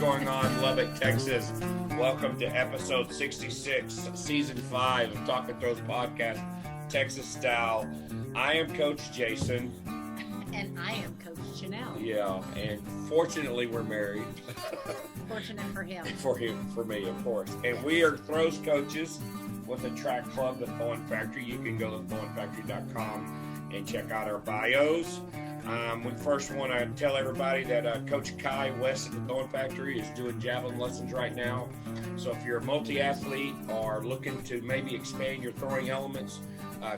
going on, Lubbock, Texas? Welcome to episode 66, season 5 of Talking Throws podcast, Texas style. I am Coach Jason. And I am Coach Janelle. Yeah, and fortunately we're married. Fortunate for him. For me, of course. And we are throws coaches with a track club, the Thorn Factory. You can go to thornfactory.com and check out our bios. We first want to tell everybody that Coach Kai West at the Thorn Factory is doing javelin lessons right now. So if you're a multi-athlete or looking to maybe expand your throwing elements,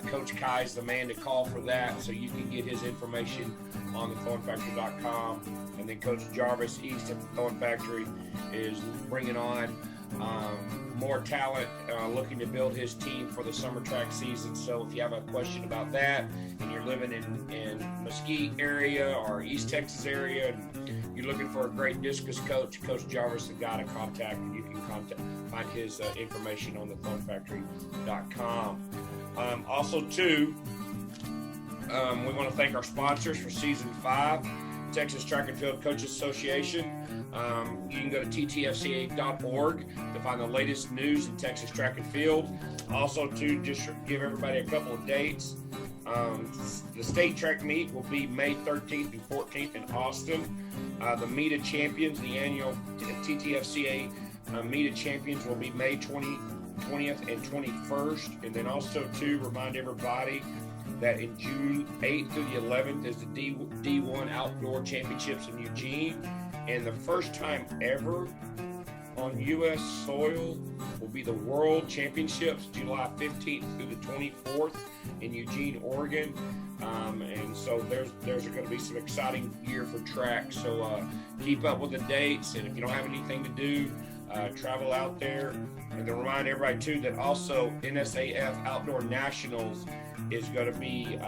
Coach Kai is the man to call for that. So you can get his information on thethornfactory.com. And then Coach Jarvis East at the Thorn Factory is bringing on more talent, looking to build his team for the summer track season. So if you have a question about that and you're living in Mesquite area or East Texas area and you're looking for a great discus coach, Coach Jarvis is the guy to contact, and you can find his information on thethornfactory.com. Also, too, we want to thank our sponsors for season 5, Texas Track and Field Coaches Association. You can go to ttfca.org to find the latest news in Texas track and field. Also, to just give everybody a couple of dates, the state track meet will be May 13th and 14th in Austin. The Meet of Champions, the annual TTFCA Meet of Champions, will be May 20th and 21st. And then also to remind everybody that in June 8th through the 11th is the D1 Outdoor Championships in Eugene. And the first time ever on U.S. soil will be the World Championships, July 15th through the 24th in Eugene, Oregon. And so there's going to be some exciting year for track. So keep up with the dates. And if you don't have anything to do, travel out there. And to remind everybody, too, that also NSAF Outdoor Nationals is going to be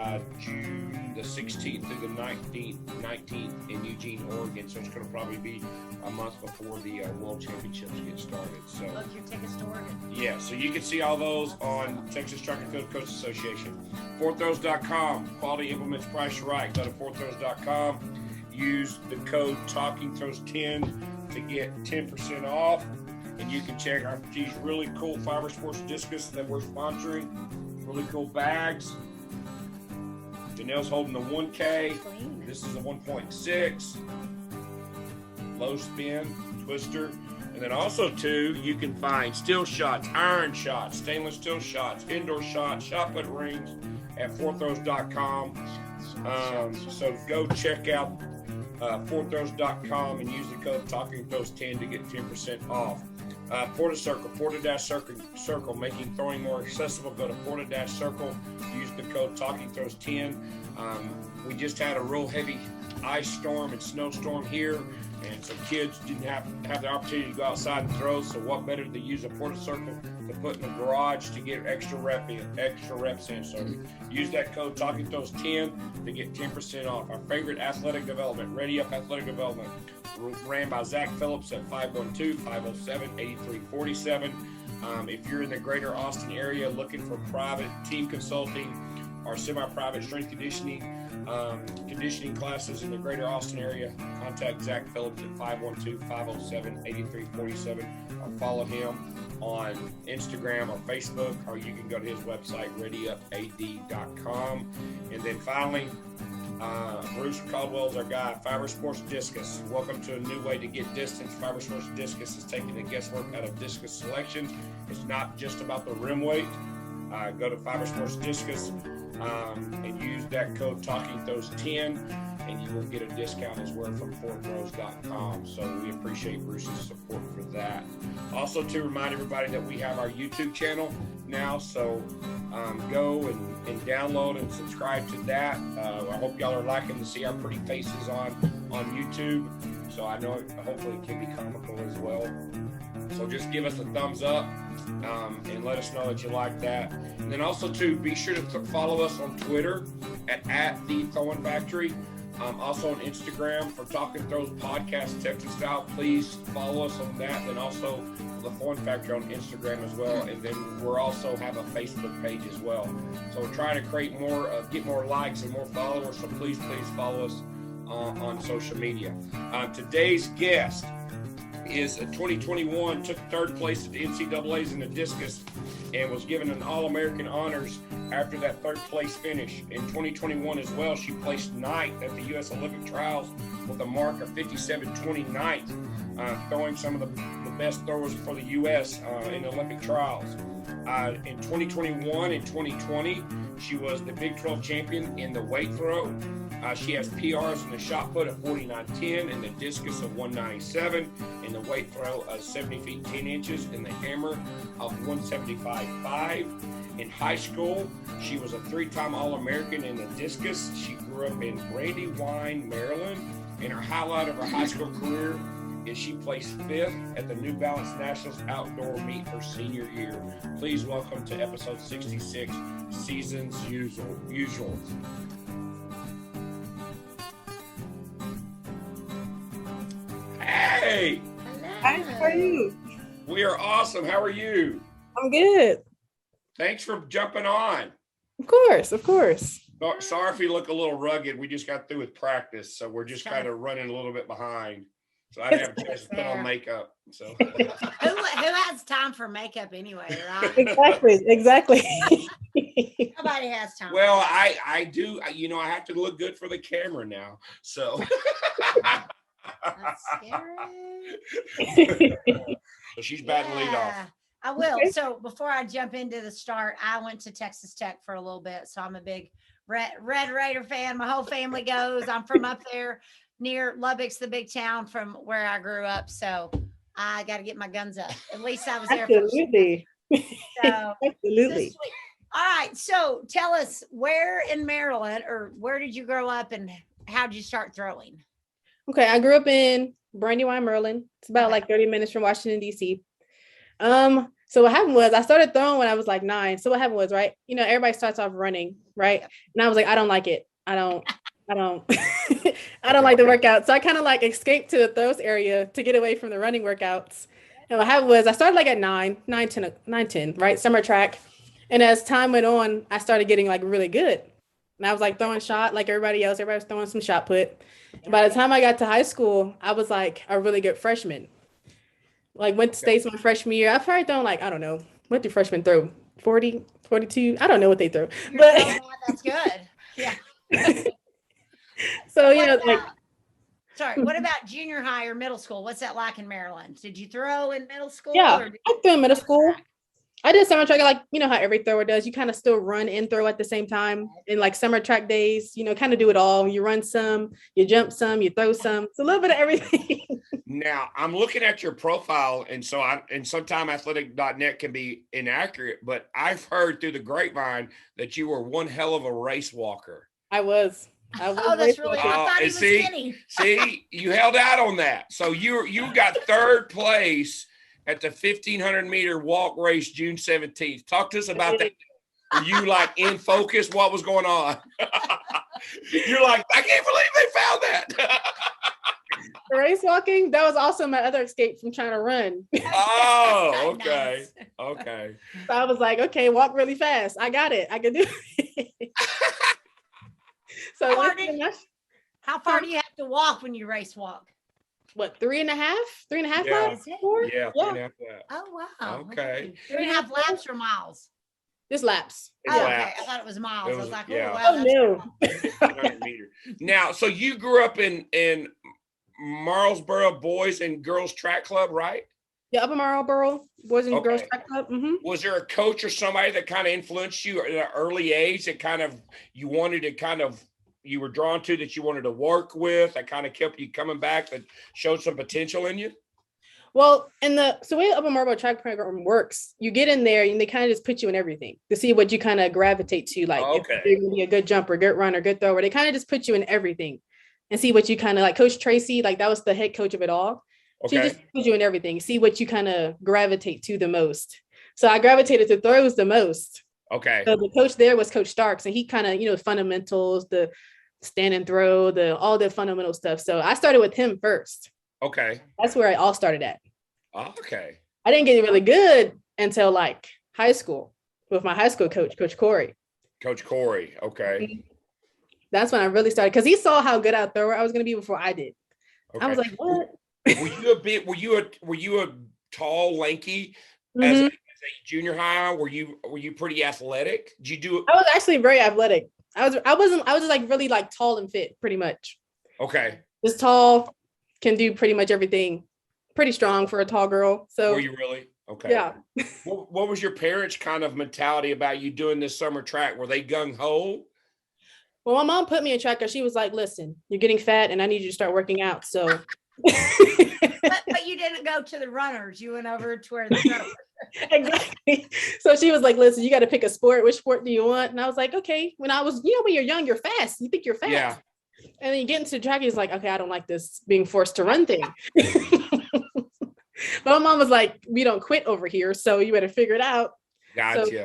June the 16th through the 19th in Eugene, Oregon. So it's going to probably be a month before the World Championships get started. So look, your tickets to Oregon. Yeah, so you can see all those on Texas Track and Field Coaches Association. fourthrows.com, quality implements priced right. Go to fourthrows.com. Use the code TalkingThrows10 to get 10% off. And you can check out these really cool Fiber Sports Discus that we're sponsoring. Really cool bags. Janelle's holding the 1K. This is a 1.6. Low spin, twister. And then also, too, you can find steel shots, iron shots, stainless steel shots, indoor shots, shot put rings at fourthrows.com. So go check out fourthrows.com and use the code TalkingThrows10 to get 10% off. Porta-Circle, making throwing more accessible. Go to Porta-Circle, use the code TalkingThrows10. We just had a real heavy ice storm and snowstorm here, and some kids didn't have the opportunity to go outside and throw, so what better to use a Porta-Circle to put in the garage to get extra reps in. So use that code TalkingThrows10 to get 10% off. Our favorite athletic development, Ready Up Athletic Development, ran by Zach Phillips at 512-507-8347. If you're in the greater Austin area looking for private team consulting or semi-private strength conditioning classes in the greater Austin area, contact Zach Phillips at 512-507-8347 or follow him on Instagram or Facebook, or you can go to his website, readyupad.com. And then finally, Bruce Caldwell's our guy, Fiber Sports Discus. Welcome to a new way to get distance. Fiber Sports Discus is taking the guesswork out of discus selections. It's not just about the rim weight. Go to Fiber Sports Discus and use that code TalkingThrows10, and you will get a discount as well from fourthrows.com. So we appreciate Bruce's support for that. Also, to remind everybody that we have our YouTube channel now, so go and download and subscribe to that. I hope y'all are liking to see our pretty faces on YouTube. So I know hopefully it can be comical as well. So just give us a thumbs up and let us know that you like that. And then also, too, be sure to follow us on Twitter at the Thorn Factory. Also on Instagram for Talking Throws Podcast, Texas Style. Please follow us on that. And also the Thorn Factory on Instagram as well. And then we're also have a Facebook page as well. So we're trying to create more, get more likes and more followers. So please follow us on social media. Today's guest is 2021, took third place at the NCAA's in the discus and was given an All-American honors after that third place finish. In 2021 as well, she placed ninth at the U.S. Olympic trials with a mark of 57.29, throwing some of the best throwers for the U.S. In the Olympic trials. In 2021 and 2020, she was the Big 12 champion in the weight throw. She has PRs in the shot put of 49.10 and the discus of 197, in the weight throw of 70 feet 10 inches, and the hammer of 175.5. In high school, she was a three-time All-American in the discus. She grew up in Brandywine, Maryland, and her highlight of her high school career is she placed 5th at the New Balance Nationals outdoor meet her senior year. Please welcome to episode 66, Seasons Usual. Hey! Hi, how are you? We are awesome. How are you? I'm good. Thanks for jumping on. Of course. Sorry if you look a little rugged. We just got through with practice, so we're just kind of running a little bit behind. So I didn't have a chance to put on makeup. So Who has time for makeup anyway, right? Exactly. Nobody has time. Well, I do. You know, I have to look good for the camera now. So That's scary. So she's batting lead off. I will. Okay. So before I jump into the start, I went to Texas Tech for a little bit. So I'm a big Red Raider fan. My whole family goes. I'm from up there near Lubbock's the big town from where I grew up. So I got to get my guns up. At least I was there. Absolutely. So, Absolutely. so all right. So tell us, where in Maryland, or where did you grow up and how did you start throwing? Okay, I grew up in Brandywine, Maryland. It's about like 30 minutes from Washington, D.C. So what happened was I started throwing when I was like 9. So what happened was, right, you know, everybody starts off running, right? And I was like, I don't like it. I don't I don't like the workout. So I kind of like escaped to the throws area to get away from the running workouts. And what happened was I started like at 9, 10, right? Summer track. And as time went on, I started getting like really good. And I was like throwing shot like everybody else. Everybody was throwing some shot put. And by the time I got to high school, I was like a really good freshman. Like went to states my freshman year. I probably thrown like, I don't know, what do freshmen throw? 40, 42? I don't know what they throw. But That's good. Yeah. So, you What know, about- like, Sorry, what about junior high or middle school? What's that like in Maryland? Did you throw in middle school? yeah, or did I threw in middle school. I did summer track, like, you know how every thrower does. You kind of still run and throw at the same time. In like summer track days, you know, kind of do it all. You run some, you jump some, you throw some. It's a little bit of everything. Now I'm looking at your profile, and sometimes athletic.net can be inaccurate, but I've heard through the grapevine that you were one hell of a race walker. I was. Oh, that's really. I thought he was skinny. See, you held out on that. So you got third place at the 1,500 meter walk race June 17th. Talk to us about that. Were you like in focus? What was going on? You're like, I can't believe they found that. Race walking, that was also my other escape from trying to run. Oh, okay. Nice. Okay. So I was like, okay, walk really fast. I got it. I can do it. So How far do you have to walk when you race walk? what, 3.5 Yeah. laps? Is it? Four? Yeah. Yeah. 3.5 laps. Oh, wow. Okay. 3.5 laps or miles? Just laps. It's Oh, okay. laps. I thought it was miles. It I was- was like, yeah. oh, wow. Oh, no. 1,500 meter. Now, so you grew up in Marlsboro Boys and Girls Track Club, right? Yeah, Upper Marlboro Boys and Girls Okay. Track Club. Mm-hmm. Was there a coach or somebody that kind of influenced you at an early age that kind of you were drawn to, that you wanted to work with, that kind of kept you coming back, that showed some potential in you? Well, so way Upper Marlboro track program works, you get in there and they kind of just put you in everything to see what you kind of gravitate to. Like, Okay. if you're gonna be a good jumper, good runner, good thrower, they kind of just put you in everything and see what you kind of like. Coach Tracy, like that was the head coach of it all. She Okay. just put you in everything, see what you kind of gravitate to the most. So I gravitated to throws the most. Okay. So the coach there was Coach Starks, and he kind of, you know, fundamentals, the stand and throw, all the fundamental stuff. So I started with him first. Okay. That's where it all started at. Okay. I didn't get really good until like high school with my high school coach, Coach Corey. Coach Corey. Okay. That's when I really started, because he saw how good a thrower I was going to be before I did. Okay. I was like, what? Were you a tall, lanky as Mhm. a junior high? Were you pretty athletic? Did you do? I was actually very athletic. I was just like really like tall and fit, pretty much. Okay. Just tall, can do pretty much everything. Pretty strong for a tall girl. So Were you really? Okay. yeah. What was your parents' kind of mentality about you doing this summer track? Were they gung ho? Well, my mom put me in track because she was like, listen, you're getting fat and I need you to start working out. So But you didn't go to the runners. You went over to where the throwers. exactly. So she was like, listen, you got to pick a sport. Which sport do you want? And I was like, okay. When I was, when you're young, you're fast. You think you're fast. Yeah. And then you get into track, he's like, okay, I don't like this being forced to run thing. But my mom was like, we don't quit over here. So you better figure it out. Gotcha. So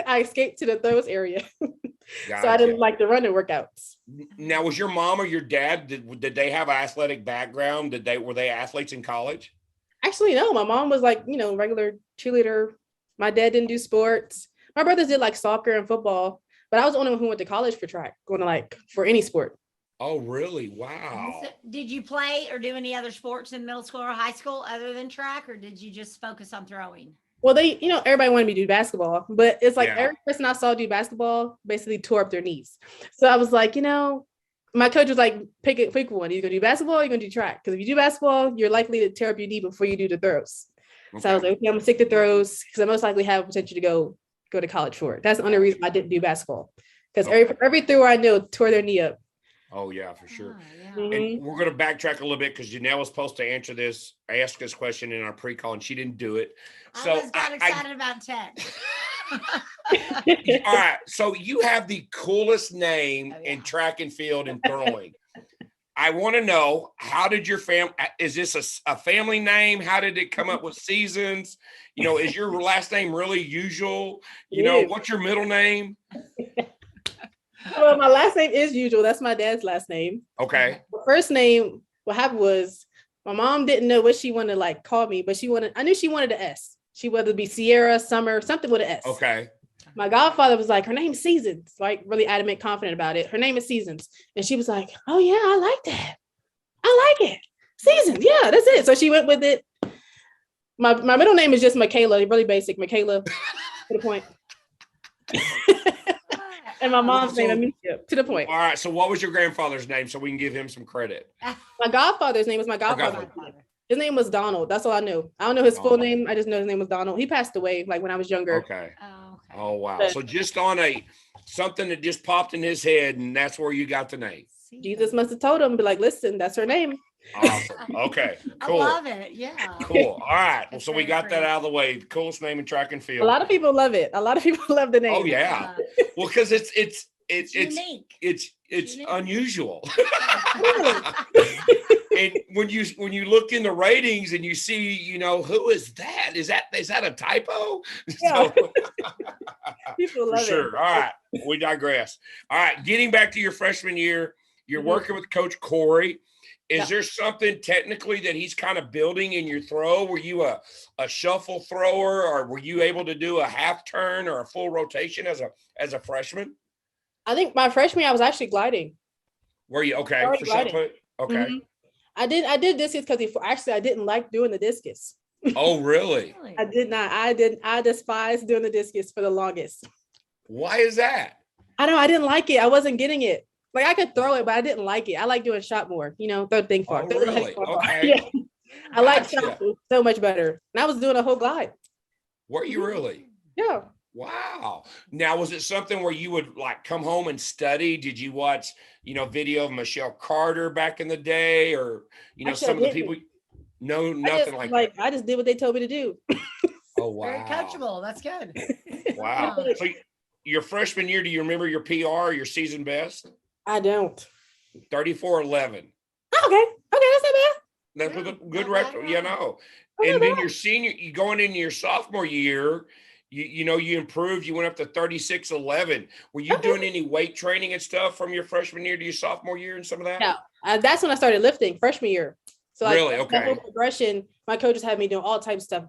I escaped to the throws area. Gotcha. So I didn't like the running workouts. Now, was your mom or your dad, did they have an athletic background? Were they athletes in college? Actually, no. My mom was like, regular cheerleader. My dad didn't do sports. My brothers did like soccer and football, but I was the only one who went to college for track, going to like for any sport. Oh, really? Wow. So, did you play or do any other sports in middle school or high school other than track, or did you just focus on throwing? Well, everybody wanted me to do basketball, but it's like Yeah. every person I saw do basketball basically tore up their knees. So I was like, my coach was like, pick one. You're going to do basketball or you're going to do track. Because if you do basketball, you're likely to tear up your knee before you do the throws. Okay. So I was like, okay, I'm going to stick to throws because I most likely have potential to go to college for it. That's the only reason I didn't do basketball. Because every thrower I know tore their knee up. Oh, yeah, for sure. Oh, yeah. And we're going to backtrack a little bit because Janelle was supposed to ask this question in our pre-call, and she didn't do it. So I was got excited about tech. all right. So you have the coolest name Oh, yeah. in track and field and throwing. I want to know, how did your family, is this a family name? How did it come up with seasons? Is your last name really usual? What's your middle name? Well, my last name is Usual. That's my dad's last name. Okay. The first name, what happened was my mom didn't know what she wanted to like call me, but I knew she wanted an S. She wanted to be Sierra, Summer, something with an S. Okay. My godfather was like, her name's Seasons, like really adamant, confident about it. Her name is Seasons. And she was like, oh yeah, I like that. I like it. Seasons. Yeah, that's it. So she went with it. My middle name is just Michaela, really basic. Michaela, to the point. And my mom's name, Amicia, to the point. All right. So what was your grandfather's name so we can give him some credit? My godfather's name was my godfather. His name was Donald. That's all I knew. I don't know his full name. I just know his name was Donald. He passed away like when I was younger. Okay. Oh, okay. Oh, wow. So just on something that just popped in his head, and that's where you got the name. Jesus must have told him, be like, listen, that's her name. Awesome. Okay. Cool. I love it. Yeah. Cool. All right. Well, That's so we very got that great. out of the way. The coolest name in track and field. A lot of people love it. A lot of people love the name. Oh yeah. Well, because it's unique. it's Unique. unusual. And when you look in the ratings and you see, who is that? Is that a typo? Yeah. So, People for love sure. it. All right. We digress. All right. Getting back to your freshman year, you're Mm-hmm. working with Coach Corey. Is Yeah. there something technically that he's kind of building in your throw? Were you a shuffle thrower, or were you able to do a half turn or a full rotation as a freshman? I think my freshman year, I was actually gliding. Were you okay Already for shot gliding. put? Okay. Mhm. I did discus because I didn't like doing the discus. Oh, really? I did not. I despised doing the discus for the longest. Why is that? I know I didn't like it. I wasn't getting it. Like I could throw it, but I didn't like it. I like doing shot more, throw the thing far. Oh, throw the really? head far. Okay. Yeah. I like Gotcha. shot so much better. And I was doing a whole glide. Were you really? Yeah. Wow. Now, was it something where you would like come home and study? Did you watch, video of Michelle Carter back in the day, or, Actually, some of I the people? No, I nothing just, like that. I just did what they told me to do. Oh, wow. Very coachable. That's good. Wow. So your freshman year, do you remember your PR, your season best? I don't. 34-11. Oh, okay. Okay, that's not bad. That's with a good not bad record, at all. Oh, And not then bad. you going into your sophomore year, you improved. You went up to 36-11. Were you Okay. doing any weight training and stuff from your freshman year to your sophomore year and some of that? No. That's when I started lifting, freshman year. So like Really? that Okay. whole progression, my coaches had me doing all types of stuff.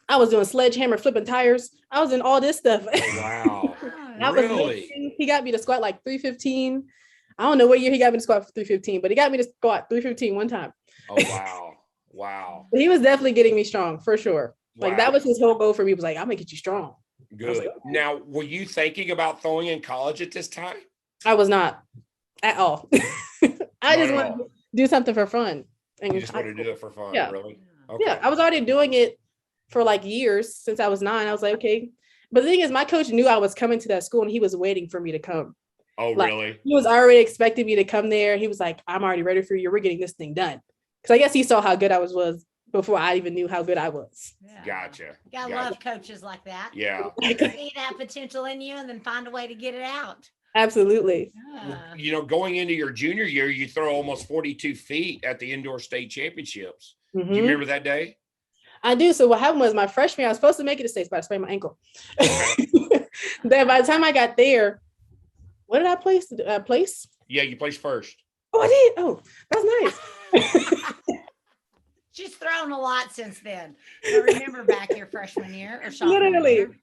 I was doing sledgehammer, flipping tires. I was in all this stuff. Wow. I was Really? lifting. He got me to squat like 315. I don't know what year he got me to squat for 315, but he got me to squat 315 one time. Oh, wow. Wow. But he was definitely getting me strong for sure. Like Wow. that was his whole goal for me. He was like, I'm gonna get you strong. Good. like, Now, were you thinking about throwing in college at this time? I was not at all. I Not just at wanted all. to do something for fun. And You just wanted to do it for fun, Yeah. really? Yeah, I was already doing it for like years since I was 9. I was like, okay. But the thing is, my coach knew I was coming to that school and he was waiting for me to come. Oh, Like, really? he was already expecting me to come there. He was like, I'm already ready for you. We're getting this thing done. Because I guess he saw how good I was before I even knew how good I was. Yeah. Gotcha. You gotta love coaches like that. Yeah. See that potential in you and then find a way to get it out. Absolutely. Yeah. You know, going into your junior year, you throw almost 42 feet at the indoor state championships. Mhm. Do you remember that day? I do. So what happened was my freshman year, I was supposed to make it to states, but I sprained my ankle. Then by the time I got there, what did I place? Place? Yeah, you placed first. Oh, I did. Oh, that's nice. She's thrown a lot since then. I remember back your freshman year or sophomore Literally. year.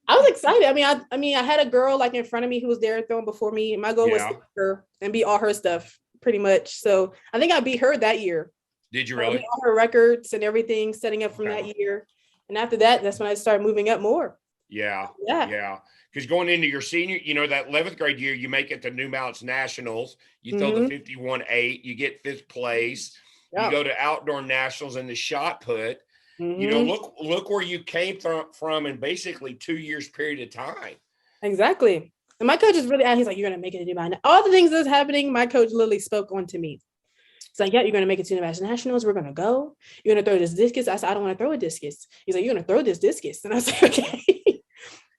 I was excited. I mean, I had a girl like in front of me who was there throwing before me. My goal was Yeah. to beat her and beat all her stuff, pretty much. So I think I beat her that year. Did you I really? beat all her records and everything, setting up from Okay. that year. And after that, that's when I started moving up more. Yeah. Yeah. Yeah. Because going into your senior, you know, that 11th grade year, you make it to New Mountains Nationals. You throw the 51-8, you get 5th place. Yeah. You go to outdoor nationals in the shot put. You know, look where you came from in basically 2 years period of time. Exactly. And my coach is really out. He's like, you're gonna make it to New Mountains. All the things that's happening, my coach literally spoke on to me. It's like, yeah, you're gonna make it to New Mountains Nationals. We're gonna go. You're gonna throw this discus. I said, I don't want to throw a discus. He's like, you're gonna throw this discus. And I was like, okay.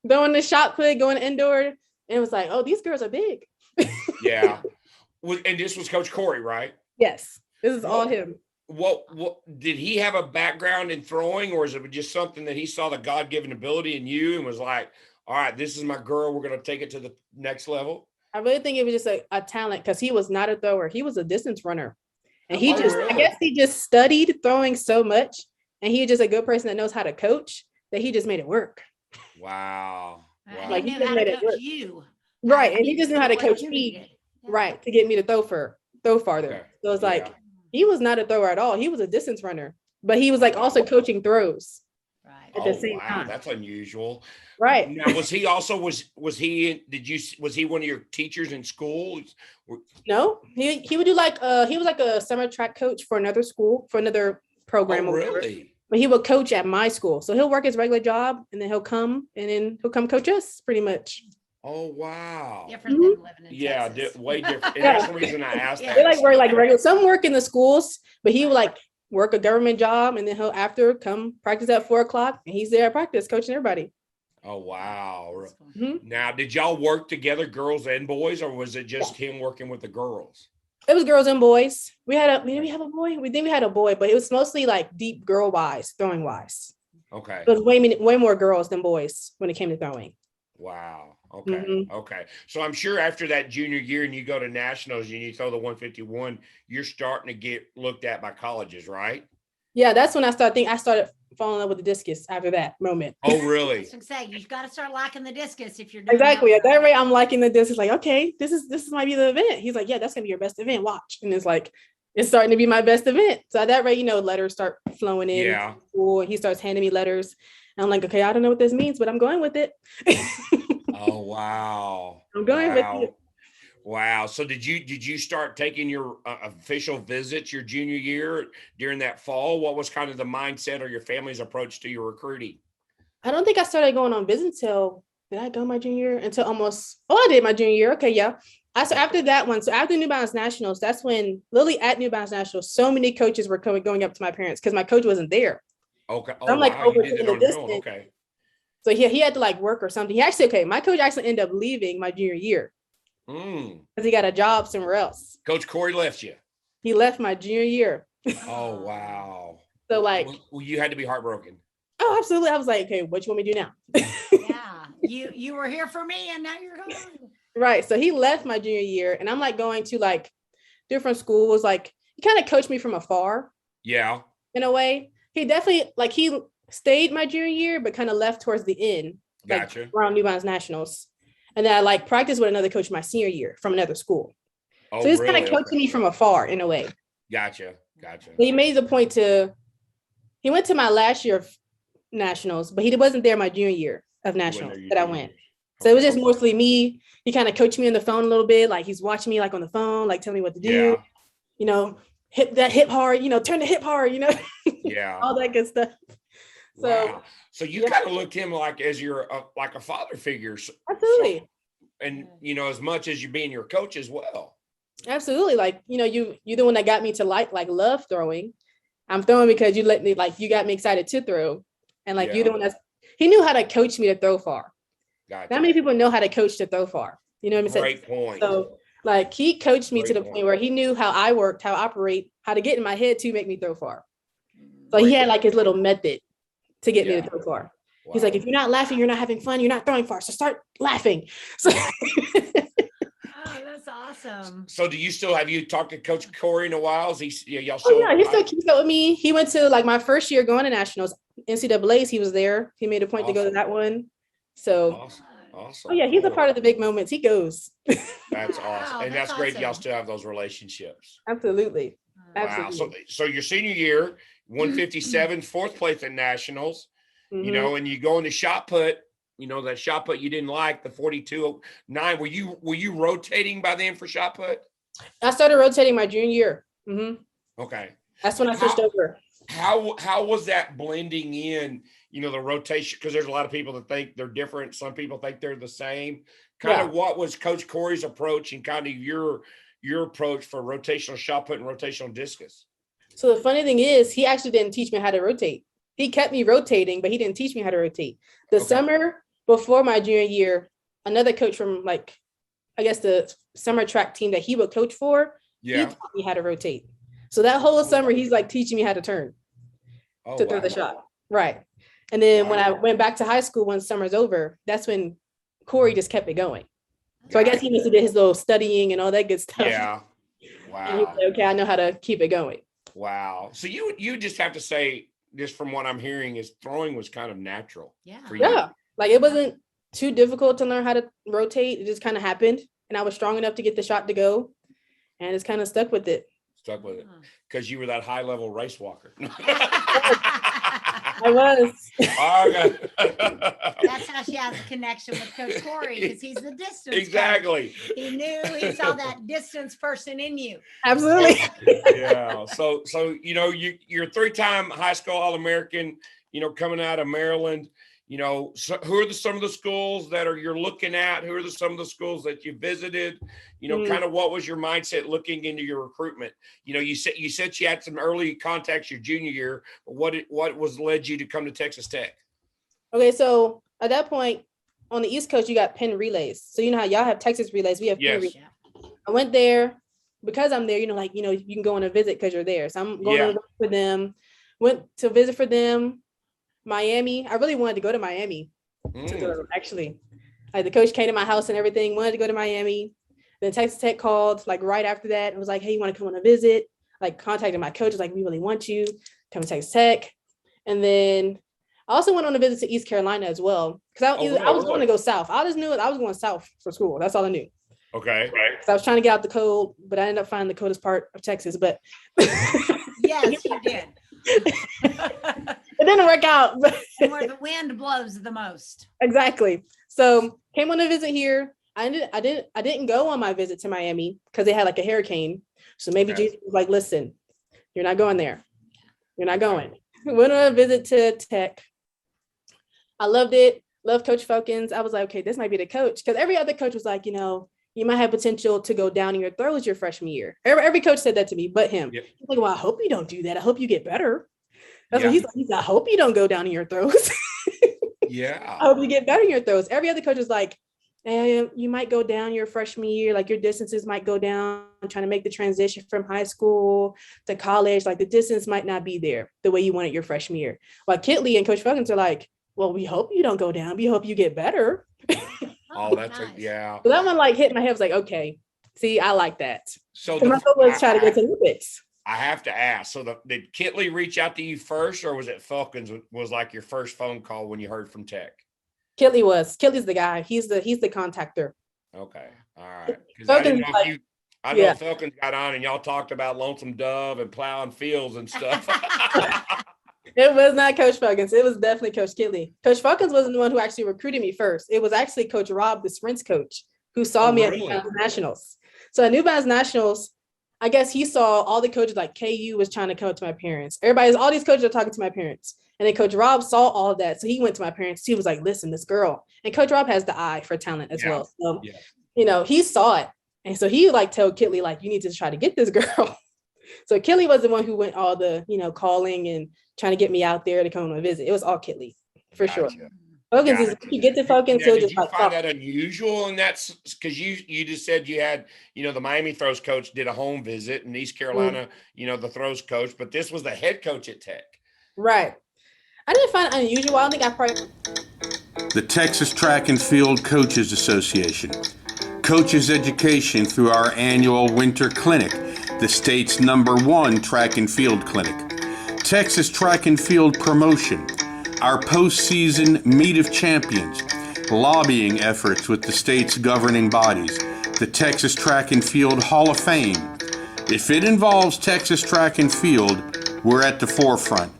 Throwing the shot put, going indoor. And it was like, oh, these girls are big. Yeah. And this was Coach Corey, right? Yes. This is all him. What did he have a background in throwing, or is it just something that he saw the God-given ability in you and was like, all right, this is my girl, we're going to take it to the next level? I really think it was just a talent because he was not a thrower. He was a distance runner. And he I guess he just studied throwing so much. And he's just a good person that knows how to coach that he just made it work. Wow. Like he he knew just how made to it coach work. you. Right. And he just knew how to What coach you me. needed. Yeah. Right. To get me to throw farther. Okay. So it's like, Yeah. he was not a thrower at all. He was a distance runner, but he was like also coaching throws Right. at the same time. That's unusual. Right. Now, was he also was he one of your teachers in school? No, he would do like he was like a summer track coach for another school, for another program. Oh, or whatever. really? But he would coach at my school. So he'll work his regular job and then he'll come coach us pretty much. Oh, wow. Different than living in Yeah, Texas. way different. And that's the reason I asked Yeah. that. They like work like regular. Some work in the schools, but he would like work a government job and then he'll after come practice at 4:00 and he's there at practice coaching everybody. Oh, wow. That's cool. Mhm. Now, did y'all work together, girls and boys, or was it just him working with the girls? It was girls and boys. We have a boy. We think we had a boy, but it was mostly like deep girl wise, throwing wise. Okay. It was way more girls than boys when it came to throwing. Wow. Okay. Mhm. Okay. So I'm sure after that junior year and you go to nationals and you throw the 151, you're starting to get looked at by colleges, right? Yeah, that's when I started falling in love with the discus after that moment. Oh, really? I was gonna say, you've got to start liking the discus if you're doing Exactly. At that. that rate, I'm liking the discus. Like, okay, this might be the event. He's like, yeah, that's gonna be your best event. Watch. And it's like, it's starting to be my best event. So at that rate, letters start flowing in. Yeah. School, and he starts handing me letters. And I'm like, okay, I don't know what this means, but I'm going with it. Oh, wow. I'm going with it. Wow. So did you start taking your official visits your junior year during that fall? What was kind of the mindset or your family's approach to your recruiting? I don't think I started going on visits did I go my junior year? Until almost, I did my junior year. Okay, yeah. So after that one, so after New Balance Nationals, that's when literally at New Balance Nationals, so many coaches were going up to my parents because my coach wasn't there. Okay. Oh, I'm like, wow. You did overtaking it on the your own. distance. Okay. So he had to like work or something. My coach actually ended up leaving my junior year because he got a job somewhere else. Coach Corey left you. He left my junior year. Oh, wow. So like, Well, you had to be heartbroken. oh, absolutely. I was like, okay, what you want me to do now? Yeah, you were here for me, and now you're gone. Right. So he left my junior year, and I'm like going to like different schools. Like he kind of coached me from afar. Yeah. In a way, he definitely like he stayed my junior year, but kind of left towards the end. Gotcha. Like, around New Balance Nationals, and then I like practiced with another coach my senior year from another school. Oh, So he's really? kind of coaching me from afar in a way. Gotcha. Gotcha. He made the point he went to my last year of nationals, but he wasn't there my junior year of nationals that I went. So it was just mostly me. He kind of coached me on the phone a little bit. Like he's watching me like on the phone, like telling me what to do, you know, hit that hip hard, you know, turn the hip hard, you know, all that good stuff. So, so you kind of looked him like as your like a father figure. Absolutely. So, and you know, as much as you being your coach as well. Absolutely. Like, you know, you're the one that got me to like love throwing. I'm throwing because you let me, like, you got me excited to throw. And like, you're the one he knew how to coach me to throw far. Gotcha. Not many people know how to coach to throw far. You know what I'm saying? Great point. So like he coached me to the point where he knew how I worked, how I operate, how to get in my head to make me throw far. So he had like his little method to get me to throw far. Wow. He's like, if you're not laughing, you're not having fun, you're not throwing far. So start laughing. So that's awesome. So do you still, have you talked to Coach Corey in a while? Is he, y'all still? Oh, yeah, he still keeps up with me. He went to like my first year going to nationals, NCAA's. He was there. He made a point to go to that one. So awesome. Oh yeah, he's a part of the big moments. He goes. That's awesome. And that's great. Y'all still have those relationships. Absolutely. Wow. So your senior year, 157, fourth place at nationals, you know, and you go into shot put. You know, that shot put you didn't like, the 42.9. Were you rotating by then for shot put? I started rotating my junior year. Mm-hmm. Okay. That's when I switched over. How was that blending in, you know, the rotation? Because there's a lot of people that think they're different. Some people think they're the same. Kind of what was Coach Corey's approach and kind of your approach for rotational shot put and rotational discus? So the funny thing is, he actually didn't teach me how to rotate. He kept me rotating, but he didn't teach me how to rotate. The summer before my junior year, another coach from like, I guess the summer track team that he would coach for, he taught me how to rotate. So that whole summer, he's like teaching me how to turn to throw the shot. Right. And then when I went back to high school, when summer's over, that's when Corey just kept it going. So I guess he must have did his little studying and all that good stuff. Yeah. Wow. And he was like, okay, I know how to keep it going. Wow. So you just have to say, just from what I'm hearing, is throwing was kind of natural. Yeah. For you. Yeah. Like it wasn't too difficult to learn how to rotate. It just kind of happened. And I was strong enough to get the shot to go. And it's kind of stuck with it. Because you were that high level race walker. I was. That's how she has a connection with Coach Corey, because he's the distance. Exactly. Coach. He saw that distance person in you. Absolutely. Yeah. So you know, you're a 3-time high school All-American, you know, coming out of Maryland. You know, so who are some of the schools that you're looking at? Who are some of the schools that you visited? You know, kind of what was your mindset looking into your recruitment? You know, you said you had some early contacts your junior year, but what led you to come to Texas Tech? Okay, so at that point on the East Coast, you got Penn relays. So you know how y'all have Texas relays, we have Penn relays. I went there because I'm there. You know, you can go on a visit because you're there. So I'm going on a visit for them. Went to visit for them. Miami. I really wanted to go to Miami. Actually, like the coach came to my house and everything. Wanted to go to Miami. Then Texas Tech called like right after that and was like, "Hey, you want to come on a visit?" Like contacted my coach, was like, "We really want you. Come to Texas Tech." And then I also went on a visit to East Carolina as well because I was going to go south. I just knew I was going south for school. That's all I knew. Okay. So I was trying to get out the cold, but I ended up finding the coldest part of Texas. But yes, you did. It didn't work out. And where the wind blows the most. Exactly. So came on a visit here. I didn't go on my visit to Miami because they had like a hurricane. So maybe Jesus was like, listen, you're not going there. You're not going. Went on a visit to Tech. I loved it. Loved Coach Falcons. I was like, okay, this might be the coach. Because every other coach was like, you know, you might have potential to go down in your throws your freshman year. Every coach said that to me, but him. Yep. He's like, well, I hope you don't do that. I hope you get better. That's what he's like, I hope you don't go down in your throws. Yeah. I hope you get better in your throws. Every other coach is like, you might go down your freshman year. Like your distances might go down. Trying to make the transition from high school to college. Like the distance might not be there the way you want it your freshman year. While Kitley and Coach Falcons are like, well, we hope you don't go down. We hope you get better. Oh, that's nice. So that one like hit my head. I was like, okay, see, I like that. So my goal was try to get to Olympics. I have to ask. So did Kitley reach out to you first, or was it Falcons was like your first phone call when you heard from Tech? Kitley's the guy. He's the contactor. Okay. All right. Because I know Falcons got on and y'all talked about Lonesome Dove and plowing fields and stuff. It was not Coach Falcons. It was definitely Coach Kitley. Coach Falcons wasn't the one who actually recruited me first. It was actually Coach Rob, the sprints coach, who saw me at New Balance Nationals. So at New Balance Nationals, I guess he saw all the coaches, like KU was trying to come to my parents. All these coaches are talking to my parents. And then Coach Rob saw all of that. So he went to my parents. He was like, listen, this girl. And Coach Rob has the eye for talent as well. So, he saw it. And so he like told Kitley, like, you need to try to get this girl. So Kitley was the one who went all the, calling and trying to get me out there to come on a visit. It was all Kitley, for sure. Falcons is, if you get to Falcons, he'll just like, find that unusual? And that's because you just said you had, the Miami throws coach did a home visit, and East Carolina, the throws coach, but this was the head coach at Tech. Right. I didn't find it unusual. I don't think I probably. The Texas Track and Field Coaches Association. Coaches education through our annual winter clinic, the state's #1 track and field clinic. Texas Track and Field promotion, our postseason meet of champions, lobbying efforts with the state's governing bodies, the Texas Track and Field Hall of Fame. If it involves Texas Track and Field, we're at the forefront.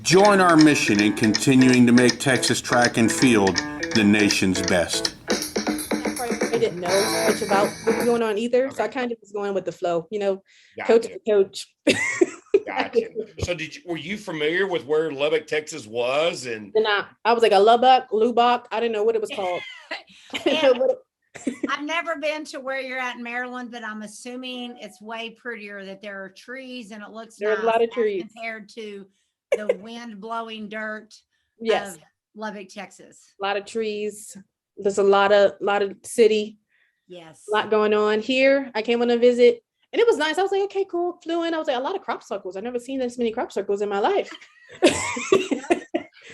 Join our mission in continuing to make Texas Track and Field the nation's best. I didn't know much about what was going on either, so I kind of was going with the flow, Gotcha. coach. Gotcha. So were you familiar with where Lubbock, Texas was? And I was like a Lubbock. I didn't know what it was called. I've never been to where you're at in Maryland, but I'm assuming it's way prettier, that there are trees and it looks There's a lot of trees compared to the wind blowing dirt of Lubbock, Texas. A lot of trees. There's a lot of city. Yes. A lot going on here. I came on a visit and it was nice. I was like, okay, cool. Flew in. I was like, a lot of crop circles. I've never seen this many crop circles in my life.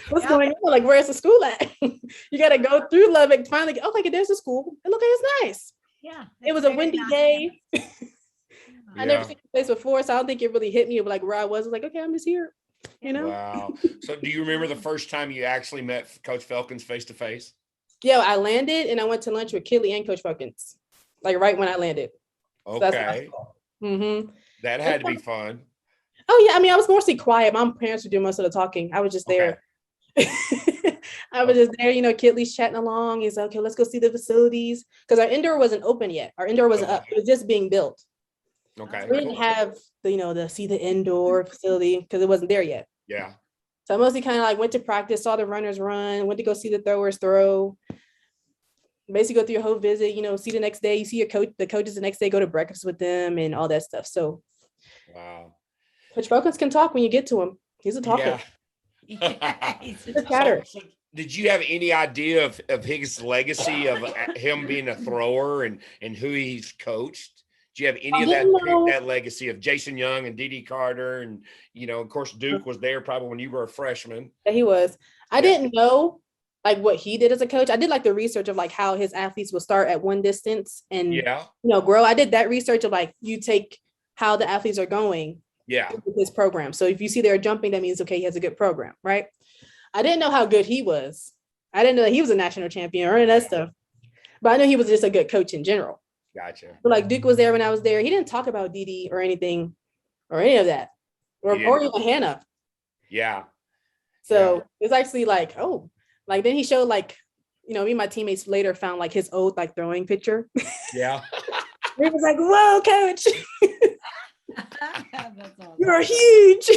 What's going on? Like, where's the school at? You got to go through Lubbock. Finally, okay, there's a school. And look, it's nice. Yeah. It was a windy day. I never seen the place before, so I don't think it really hit me like where I was. I was like, okay, I'm just here. Wow. So do you remember the first time you actually met Coach Falcons face to face? Yeah, I landed and I went to lunch with Kitley and Coach Falcons, like right when I landed. Okay. So that had to be fun. Oh yeah, I mean, I was mostly quiet. My parents were doing most of the talking. I was just there. I was just there, Kitley's chatting along. He's like, okay, let's go see the facilities. Because our indoor wasn't open yet. Our indoor wasn't up. It was just being built. Okay. We didn't have the see the indoor facility because it wasn't there yet. Yeah. So I mostly kind of like went to practice, saw the runners run, went to go see the throwers throw. Basically go through your whole visit, see the next day, you see the coaches the next day, go to breakfast with them and all that stuff. So wow. Coach Falcons can talk when you get to him. He's a talker. Yeah. He's a chatter. So did you have any idea of his legacy of him being a thrower and who he's coached? Do you have any of that legacy of Jason Young and D.D. Carter? And, of course, Duke was there probably when you were a freshman. Yeah, he was. I didn't know like what he did as a coach. I did like the research of like how his athletes will start at one distance and, grow. I did that research of like, you take how the athletes are going with his program. So if you see they're jumping, that means, okay, he has a good program, right? I didn't know how good he was. I didn't know that he was a national champion or any of that stuff. But I know he was just a good coach in general. Gotcha. But like Duke was there when I was there. He didn't talk about Didi or anything or any of that or even Hannah. Yeah. So it's actually like, oh, like then he showed like, me and my teammates later found like his old like throwing picture. Yeah. He was like, whoa, coach. Awesome. You're huge.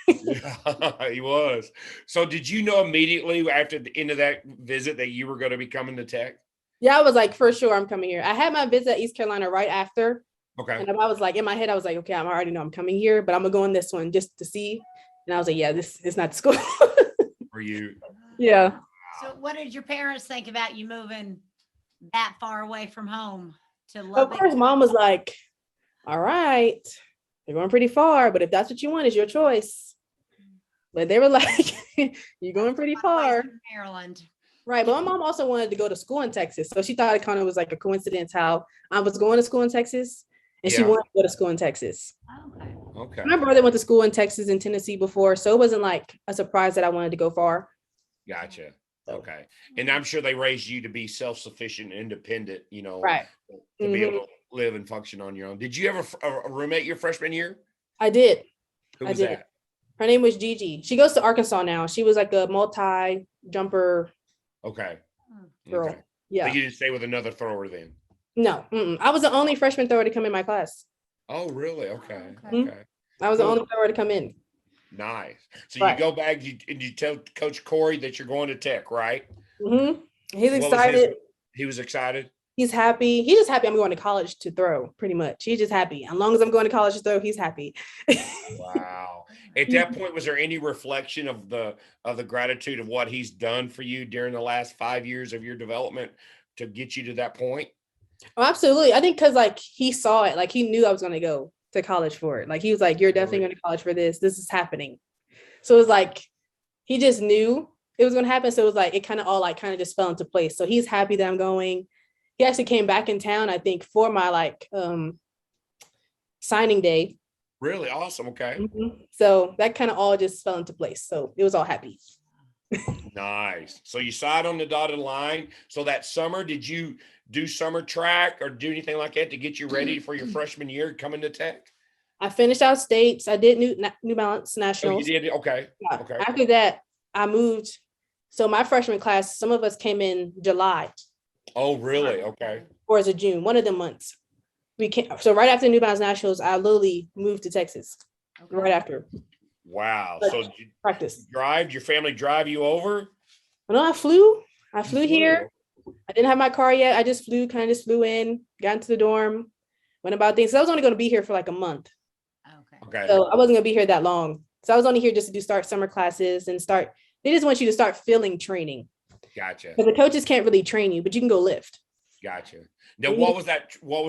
Yeah, he was. So did you know immediately after the end of that visit that you were going to be coming to Tech? Yeah, I was like, for sure, I'm coming here. I had my visit at East Carolina right after. Okay. And I was like, in my head, I was like, okay, I already know I'm coming here, but I'm going to go on this one just to see. And I was like, yeah, this is not the school. For you. Yeah. So what did your parents think about you moving that far away from home to Lubbock? Of course, mom was like, all right, you're going pretty far, but if that's what you want, it's your choice. But they were like, you're going pretty far. Maryland. Right. But my mom also wanted to go to school in Texas. So she thought it kind of was like a coincidence how I was going to school in Texas and she wanted to go to school in Texas. Okay. My brother went to school in Texas and Tennessee before. So it wasn't like a surprise that I wanted to go far. Gotcha. Okay. And I'm sure they raised you to be self-sufficient and independent, right. to be able to live and function on your own. Did you have a roommate your freshman year? I did. Who I was did. that? Her name was Gigi. She goes to Arkansas now. She was like a multi jumper Okay. girl. Okay. Yeah. So you didn't stay with another thrower then? No, I was the only freshman thrower to come in my class. Oh, really? Okay. Okay. Okay. I was the Cool. only thrower to come in. Nice. So Right. you go back and you tell Coach Corey that you're going to Tech, right? He's What was excited. he was excited. He's happy. He's just happy I'm going to college to throw, pretty much. He's just happy. As long as I'm going to college to throw, he's happy. Wow. At that point, was there any reflection of the gratitude of what he's done for you during the last 5 years of your development to get you to that point? Oh, absolutely. I think because like he saw it, like he knew I was going to go to college for it. Like he was like, you're definitely going to college for this. This is happening. So it was like, he just knew it was going to happen. So it was like, it kind of all like kind of just fell into place. So he's happy that I'm going. He actually came back in town, I think, for my like signing day. Really awesome. Okay. So that kind of all just fell into place. So it was all happy. Nice. So you signed on the dotted line. So that summer, did you do summer track or do anything like that to get you ready for your freshman year coming to Tech? I finished out states. I did New Balance Oh, Nationals. you did? Okay. Yeah. Okay. After that, I moved. So my freshman class, some of us came in July Oh, really? Okay. or is it June? One of the months. We came. So right after New Balance Nationals, I literally moved to Texas. Okay. Right after Wow. But So did you practice. your family drive you over? No, I flew. I You flew here. I didn't have my car yet. I just flew in, got into the dorm, went about things. So I was only going to be here for like a month. Okay. Okay. So I wasn't going to be here that long. So I was only here just to start summer classes and they just want you to start feeling training. Gotcha. Because the coaches can't really train you, but you can go lift. Gotcha. Now, what was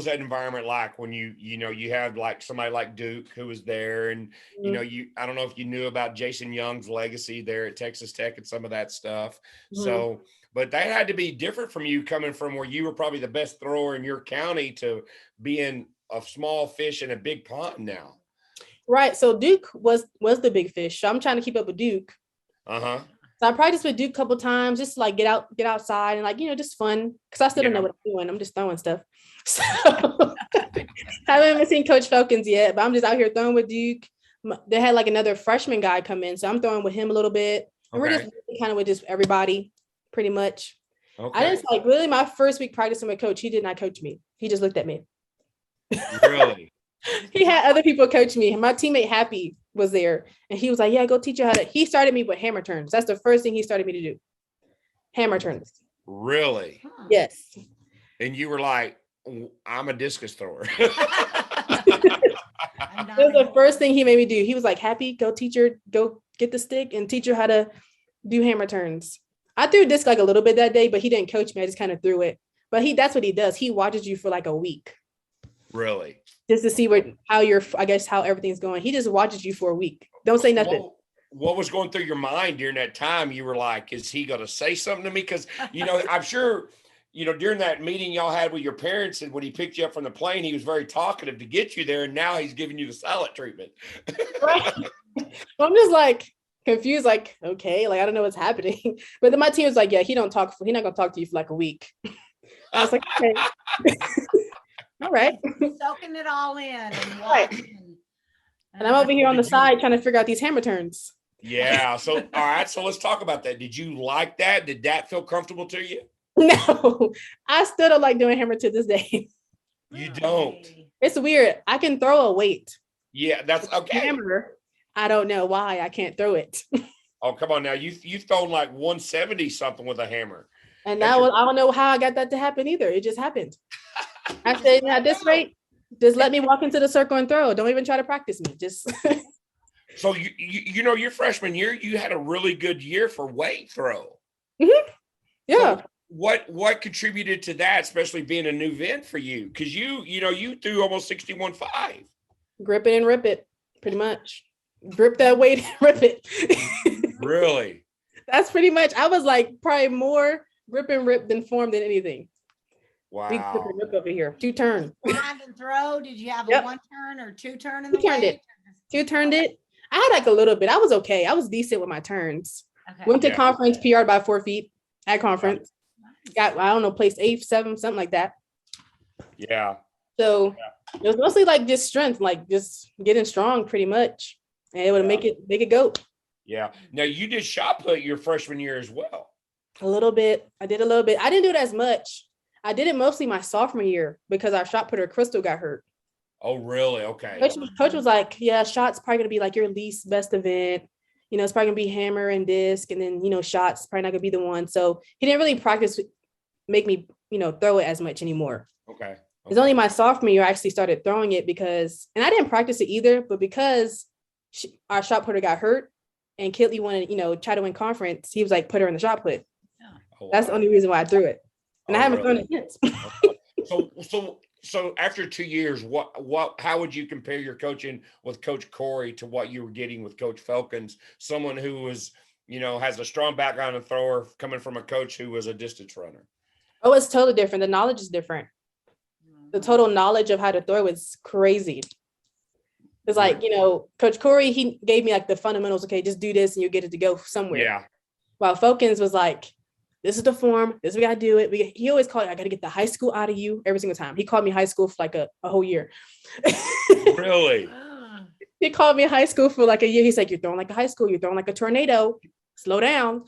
that environment like when you had like somebody like Duke who was there and, I don't know if you knew about Jason Young's legacy there at Texas Tech and some of that stuff. So, but that had to be different from you coming from where you were probably the best thrower in your county to being a small fish in a big pond now. Right. So Duke was the big fish. So I'm trying to keep up with Duke. Uh-huh. So I practiced with Duke a couple times, just to like get outside and like, just fun. Cause I still don't know what I'm doing. I'm just throwing stuff. So haven't even seen Coach Felkins yet, but I'm just out here throwing with Duke. They had like another freshman guy come in. So I'm throwing with him a little bit. And we're just kind of with just everybody pretty much. Okay. I just like really my first week practicing with Coach, he did not coach me. He just looked at me. Really? He had other people coach me. My teammate Happy was there and he was like, yeah, go teach you he started me with hammer turns. That's the first thing he started me to do. Hammer turns. Really? Yes. And you were like, I'm a discus thrower. That was the first thing he made me do. He was like, Happy, go get the stick and teach her how to do hammer turns. I threw disc like a little bit that day, but he didn't coach me. I just kind of threw it. But that's what he does. He watches you for like a week. Really? Just to see how everything's going. He just watches you for a week. Don't say nothing. What was going through your mind during that time? You were like, is he going to say something to me? Because, I'm sure, during that meeting y'all had with your parents and when he picked you up from the plane, he was very talkative to get you there. And now he's giving you the silent treatment. Right. Well, I'm just like confused, like, okay, like, I don't know what's happening. But then my team was like, yeah, he's not going to talk to you for like a week. I was like, okay. All right. Soaking it all in and Right. watching. And I'm over here on the side trying to figure out these hammer turns. Yeah. So, all right. So let's talk about that. Did you like that? Did that feel comfortable to you? No, I still don't like doing hammer to this day. You don't? It's weird. I can throw a weight. Yeah, that's okay. Hammer, I don't know why I can't throw it. Oh, come on now. You've thrown like 170 something with a hammer. And I don't know how I got that to happen either. It just happened. I said, at this rate, just let me walk into the circle and throw. Don't even try to practice me. Just So your freshman year, you had a really good year for weight throw. Mm-hmm. Yeah. So what contributed to that, especially being a new vent for you? Because you threw almost 61.5. Grip it and rip it, pretty much. Grip that weight and rip it. Really? That's pretty much. I was like probably more grip and rip than form than anything. Wow. Big grip and rip over here. 2 turn. Grind and throw. Did you have a Yep. 1 turn or 2 turn in the 2 turned weight? it. 2 turned it. I had like a little bit. I was okay. I was decent with my turns. Okay. Went to Yeah. conference, PR by 4 feet at conference. Got, I don't know, placed 8th, 7th, something like that. Yeah. So it was mostly like just strength, like just getting strong pretty much. And it would make it go. Yeah. Now you did shot put your freshman year as well. A little bit. I did a little bit. I didn't do it as much. I did it mostly my sophomore year because our shot putter Crystal got hurt. Oh, really? Okay. Coach was like, yeah, shot's probably gonna be like your least best event. You know, it's probably gonna be hammer and disc, and then shots probably not gonna be the one. So he didn't really practice, make me throw it as much anymore. Okay. It's only my sophomore year I actually started throwing it because, and I didn't practice it either, but because our shot putter got hurt and Kitley wanted, try to win conference, he was like, put her in the shot put. Oh, wow. That's the only reason why I threw it. And I haven't thrown it since. So after 2 years, how would you compare your coaching with Coach Corey to what you were getting with Coach Felkins, someone who was, has a strong background in thrower coming from a coach who was a distance runner? Oh, it's totally different. The knowledge is different. The total knowledge of how to throw is crazy. It's like, Coach Corey, he gave me like the fundamentals. Okay, just do this and you'll get it to go somewhere. Yeah. While Felkins was like, this is the form. This is we gotta do it. He always called, I gotta get the high school out of you every single time. He called me high school for like a whole year. Really? He called me high school for like a year. He's like, you're throwing like a high school. You're throwing like a tornado. Slow down.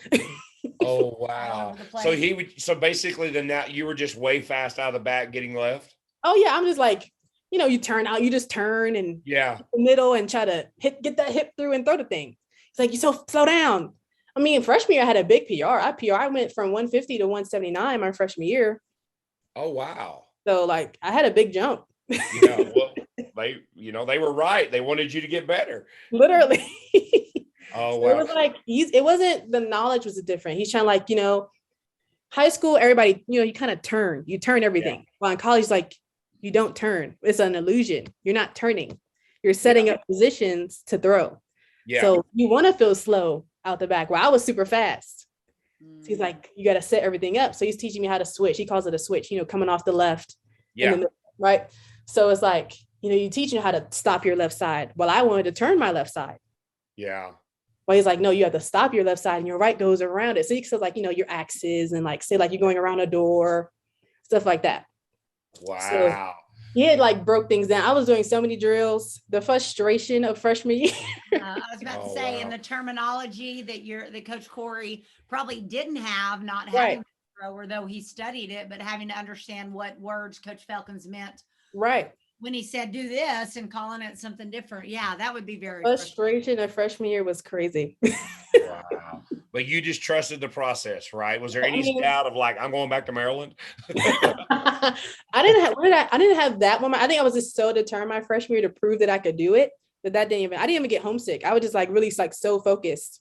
Oh, wow. So basically then that you were just way fast out of the back getting left? Oh yeah. I'm just like, you turn out, you just turn and the middle and try to get that hip through and throw the thing. It's like, you slow down. I mean, freshman year I had a big PR. I went from 150 to 179 my freshman year. Oh, wow. So like I had a big jump. Yeah, well, they were right. They wanted you to get better. Literally. Oh, So wow. it was like, it wasn't, the knowledge was different. He's trying to like, high school, everybody, you kind of you turn everything. Yeah. While in college, like you don't turn. It's an illusion. You're not turning. You're setting up positions to throw. Yeah. So you want to feel slow out the back. Well, I was super fast. So he's like, you got to set everything up. So he's teaching me how to switch. He calls it a switch, coming off the left. Yeah. Right. So it's like, you teach you how to stop your left side. Well, I wanted to turn my left side. Yeah. Well, he's like, no, you have to stop your left side and your right goes around it. So he says like, your axes and like, say like you're going around a door, stuff like that. Wow. So he had like broke things down. I was doing so many drills. The frustration of freshman year. I was about to say, and the terminology that Coach Corey probably didn't have, not having a thrower, though he studied it, but having to understand what words Coach Felkins meant. Right. When he said do this and calling it something different. Yeah, that would be very frustration of freshman year was crazy. Wow. But you just trusted the process, right? Was there any doubt of like, I'm going back to Maryland? I didn't have that moment. I think I was just so determined my freshman year to prove that I could do it I didn't even get homesick. I was just like really like so focused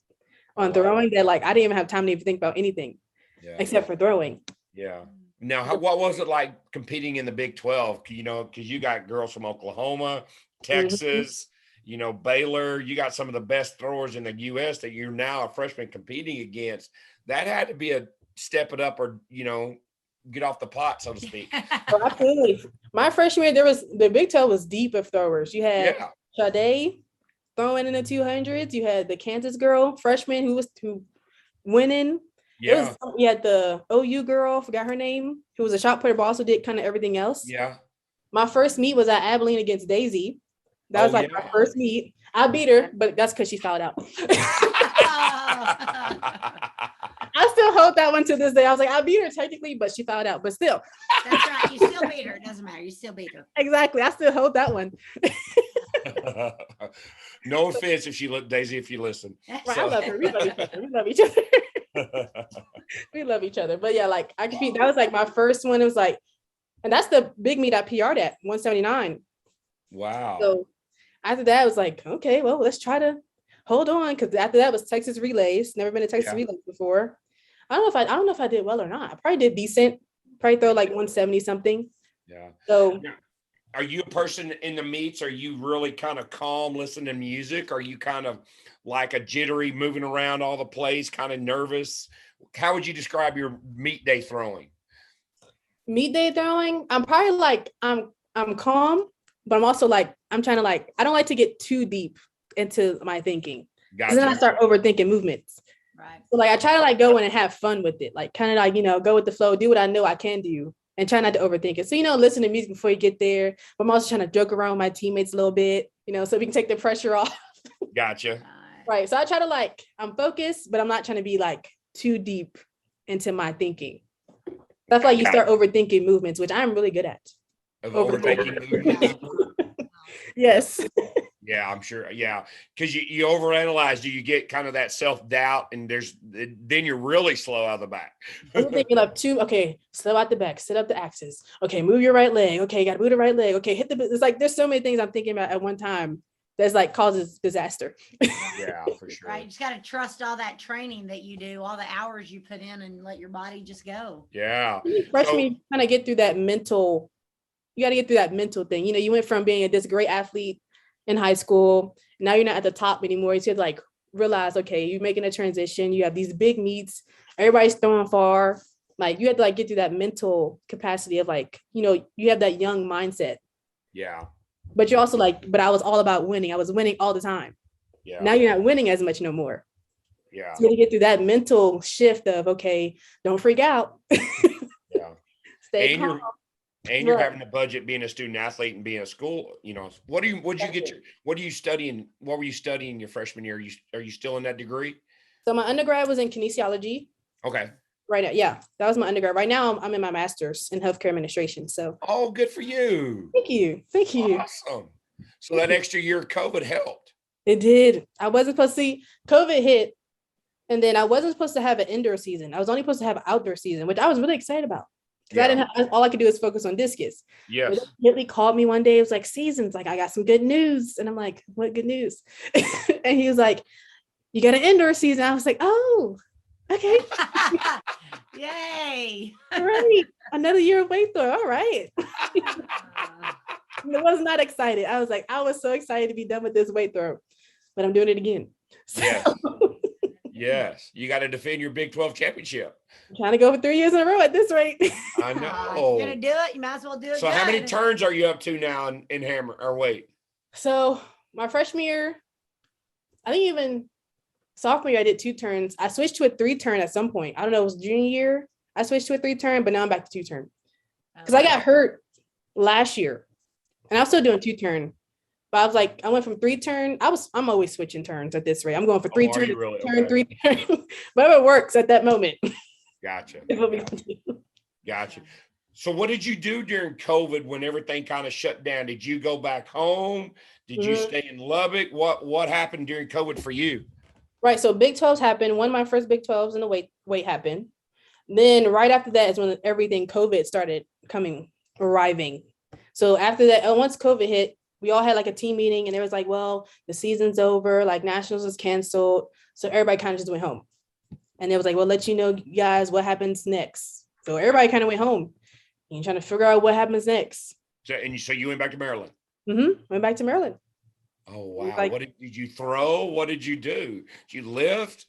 on throwing that like I didn't even have time to even think about anything except for throwing. Yeah. Now, what was it like competing in the Big 12? Because you got girls from Oklahoma, Texas, Baylor. You got some of the best throwers in the U.S. that you're now a freshman competing against. That had to be a step it up or, get off the pot, so to speak. Oh, absolutely. My freshman year, the Big 12 was deep of throwers. You had Sade throwing in the 200s. You had the Kansas girl, freshman, who winning. Yeah. You had the OU girl, forgot her name, who was a shot putter, but also did kind of everything else. Yeah. My first meet was at Abilene against Daisy. That was my first meet. I beat her, but that's because she fouled out. I still hold that one to this day. I was like, I beat her technically, but she fouled out. But still. That's right. You still beat her. It doesn't matter. You still beat her. Exactly. I still hold that one. No offense Daisy, if you listen. Right, I love her. We love each other. We love each other. But yeah, like I compete. That was like my first one. It was like, and that's the big meet I PR'd at 179. Wow. So after that, I was like, okay, well, let's try to hold on. Cause after that was Texas relays. Never been to Texas relays before. I don't know if I did well or not. I probably did decent. Probably throw like 170 something. Yeah. So are you a person in the meets? Are you really kind of calm, listening to music? Are you kind of like a jittery, moving around all the place, kind of nervous? How would you describe your meet day throwing? Meet day throwing, I'm probably like I'm calm, but I'm also like I'm trying to like I don't like to get too deep into my thinking. Gotcha. Then I start overthinking movements. Right. So like I try to like go in and have fun with it, like kind of like go with the flow, do what I know I can do, and try not to overthink it. So, listen to music before you get there. But I'm also trying to joke around with my teammates a little bit, so we can take the pressure off. Gotcha. Right. So I try to I'm focused, but I'm not trying to be too deep into my thinking. That's why you start overthinking movements, which I'm really good at. Overthinking movements. Yes. Yeah, I'm sure. Yeah, because you overanalyze. Do you get kind of that self-doubt, and then you're really slow out of the back. I'm thinking okay, slow out the back, sit up the axis. Okay, move your right leg. Okay, got to move the right leg. Okay, hit it's there's so many things I'm thinking about at one time that's causes disaster. Yeah, for sure. Right, you just got to trust all that training that you do, all the hours you put in, and let your body just go. Yeah. Freshman, kind of get through that mental. You got to get through that mental thing. You went from being this great athlete in high school. Now you're not at the top anymore. You have to realize, okay, you're making a transition. You have these big meets. Everybody's throwing far. You have to get through that mental capacity of you have that young mindset. Yeah. But you're also but I was all about winning. I was winning all the time. Yeah. Now you're not winning as much no more. Yeah. So you have to get through that mental shift of, okay, don't freak out. Yeah. Stay calm. You're having a budget being a student athlete and being a school, what are you studying? What were you studying your freshman year? Are you still in that degree? So my undergrad was in kinesiology. Okay. Right now. Yeah. That was my undergrad. Right now I'm in my master's in healthcare administration. So. Oh, good for you. Thank you. Thank you. Awesome. So that extra year of COVID helped. It did. I wasn't supposed to see COVID hit. And then I wasn't supposed to have an indoor season. I was only supposed to have an outdoor season, which I was really excited about. Because all I could do is focus on Discus. Yes. He called me one day. It was seasons. I got some good news. And I'm like, what good news? And he was like, you got an indoor season. I was like, oh, okay. Yay. All right. Another year of weight throw. All right. I was not excited. I was so excited to be done with this weight throw, but I'm doing it again. So, yes. Yes. You got to defend your Big 12 championship. I'm trying to go for 3 years in a row at this rate. I know. You're going to do it. You might as well do it. So how many turns are you up to now in hammer or weight? So my freshman year, I think even sophomore year, I did 2 turns. I switched to a 3-turn at some point. I don't know. It was junior year. I switched to a 3-turn, but now I'm back to 2-turn. Because I got hurt last year and I'm still doing 2-turn. But I went from 3-turn. I'm always switching turns at this rate. I'm going for 3-turn, really? turn, okay. 3-turn. Whatever works at that moment. Gotcha. Yeah. Gotcha. So what did you do during COVID when everything kind of shut down? Did you go back home? Did you stay in Lubbock? What happened during COVID for you? Right. So Big 12s happened. One of my first Big 12s in the weight happened. Then right after that is when everything COVID started arriving. So after that, once COVID hit, we all had a team meeting and it was well, the season's over, nationals is canceled. So everybody kind of just went home. And it was we'll let you know, guys, what happens next. So everybody kind of went home and trying to figure out what happens next. So you went back to Maryland? Mm-hmm. Went back to Maryland. Oh, wow. What did you throw? What did you do? Did you lift?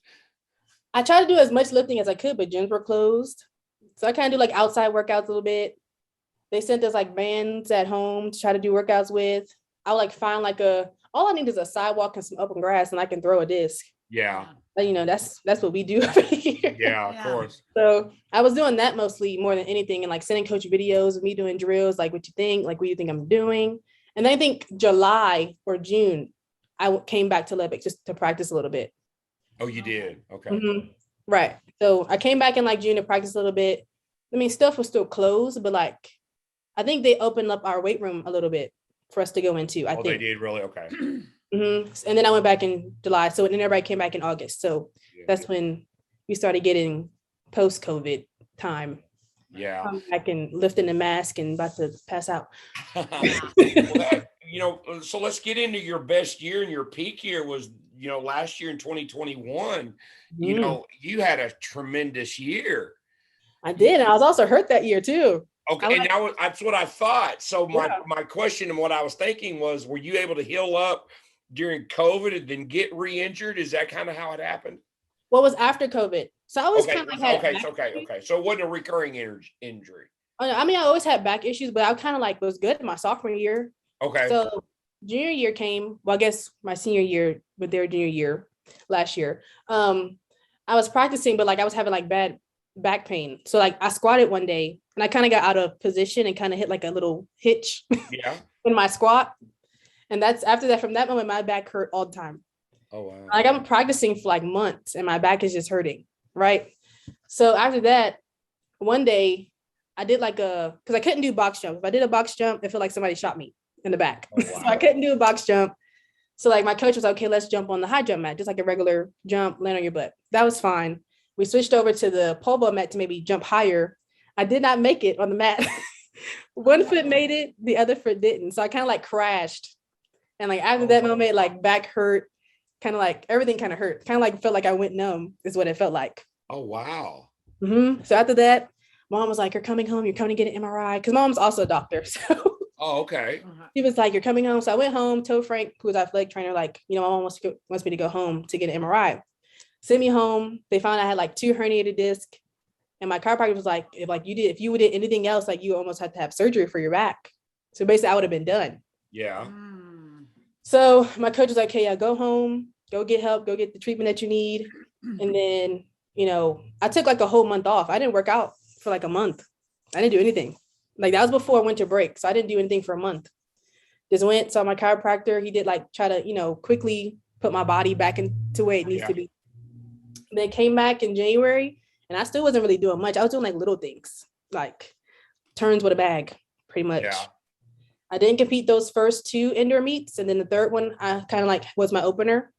I tried to do as much lifting as I could, but gyms were closed. So I kind of do outside workouts a little bit. They sent us bands at home to try to do workouts with. I would find all I need is a sidewalk and some open grass and I can throw a disc. Yeah. That's what we do over here. Yeah, of course. So I was doing that mostly more than anything and sending coach videos of me doing drills, what you think, what you think I'm doing. And then I think July or June, I came back to Lubbock just to practice a little bit. Oh, you did? Okay. Mm-hmm. Right. So I came back in June to practice a little bit. I mean, stuff was still closed, but I think they opened up our weight room a little bit for us to go into. I think they did, really? Okay. Mm-hmm. And then I went back in July. So then everybody came back in August. So that's when we started getting post-COVID time. Yeah. I'm back and lifting the mask and about to pass out. So let's get into your best year, and your peak year was, last year in 2021. You had a tremendous year. I did. And I was also hurt that year too. Okay, that's what I thought. So my question and what I was thinking was, were you able to heal up during COVID and then get re-injured? Is that kind of how it happened? What was after COVID? So I was kind of okay. So it wasn't a recurring injury. I mean, I always had back issues, but I kind of was good in my sophomore year. Okay. So junior year came. Well, I guess my senior year, but their junior year last year. I was practicing, but I was having bad back pain. So like I squatted one day and I kind of got out of position and kind of hit like a little hitch Yeah. in my squat. And that's after that, from that moment, my back hurt all the time. Oh, wow. Like I'm practicing for like months and my back is just hurting. Right. So after that, one day I did because I couldn't do box jump. If I did a box jump, it felt like somebody shot me in the back. Oh, wow. So I couldn't do a box jump. So like my coach was like, okay, let's jump on the high jump mat, just like a regular jump, land on your butt. That was fine. We switched over to the pole vault mat to maybe jump higher. I did not make it on the mat. One foot made it, the other foot didn't. So I kind of like crashed. And like after that moment, like back hurt, kind of like everything kind of hurt. Kind of like felt like I went numb is what it felt like. Oh, wow. So after that, mom was like, you're coming home. You're coming to get an MRI. Because mom's also a doctor. So Oh, okay. he was like, you're coming home. So I went home, told Frank, who was our athletic trainer, like, my mom wants me to go home to get an MRI. Sent me home. They found I had like 2 herniated discs. And my chiropractor was like, if you did anything else, like you almost had to have surgery for your back. So basically I would have been done. Yeah. So my coach was like, okay, yeah, go home, go get help, go get the treatment that you need. And then, I took like a whole month off. I didn't work out for like a month. I didn't do anything. Like that was before winter break. So I didn't do anything for a month. Just went, saw my chiropractor. He did like try to, quickly put my body back into where it needs to be. Then came back in January and I still wasn't really doing much. I was doing like little things, like turns with a bag, pretty much. Yeah. I didn't compete those first 2 indoor meets. And then the third one, I kind of like was my opener.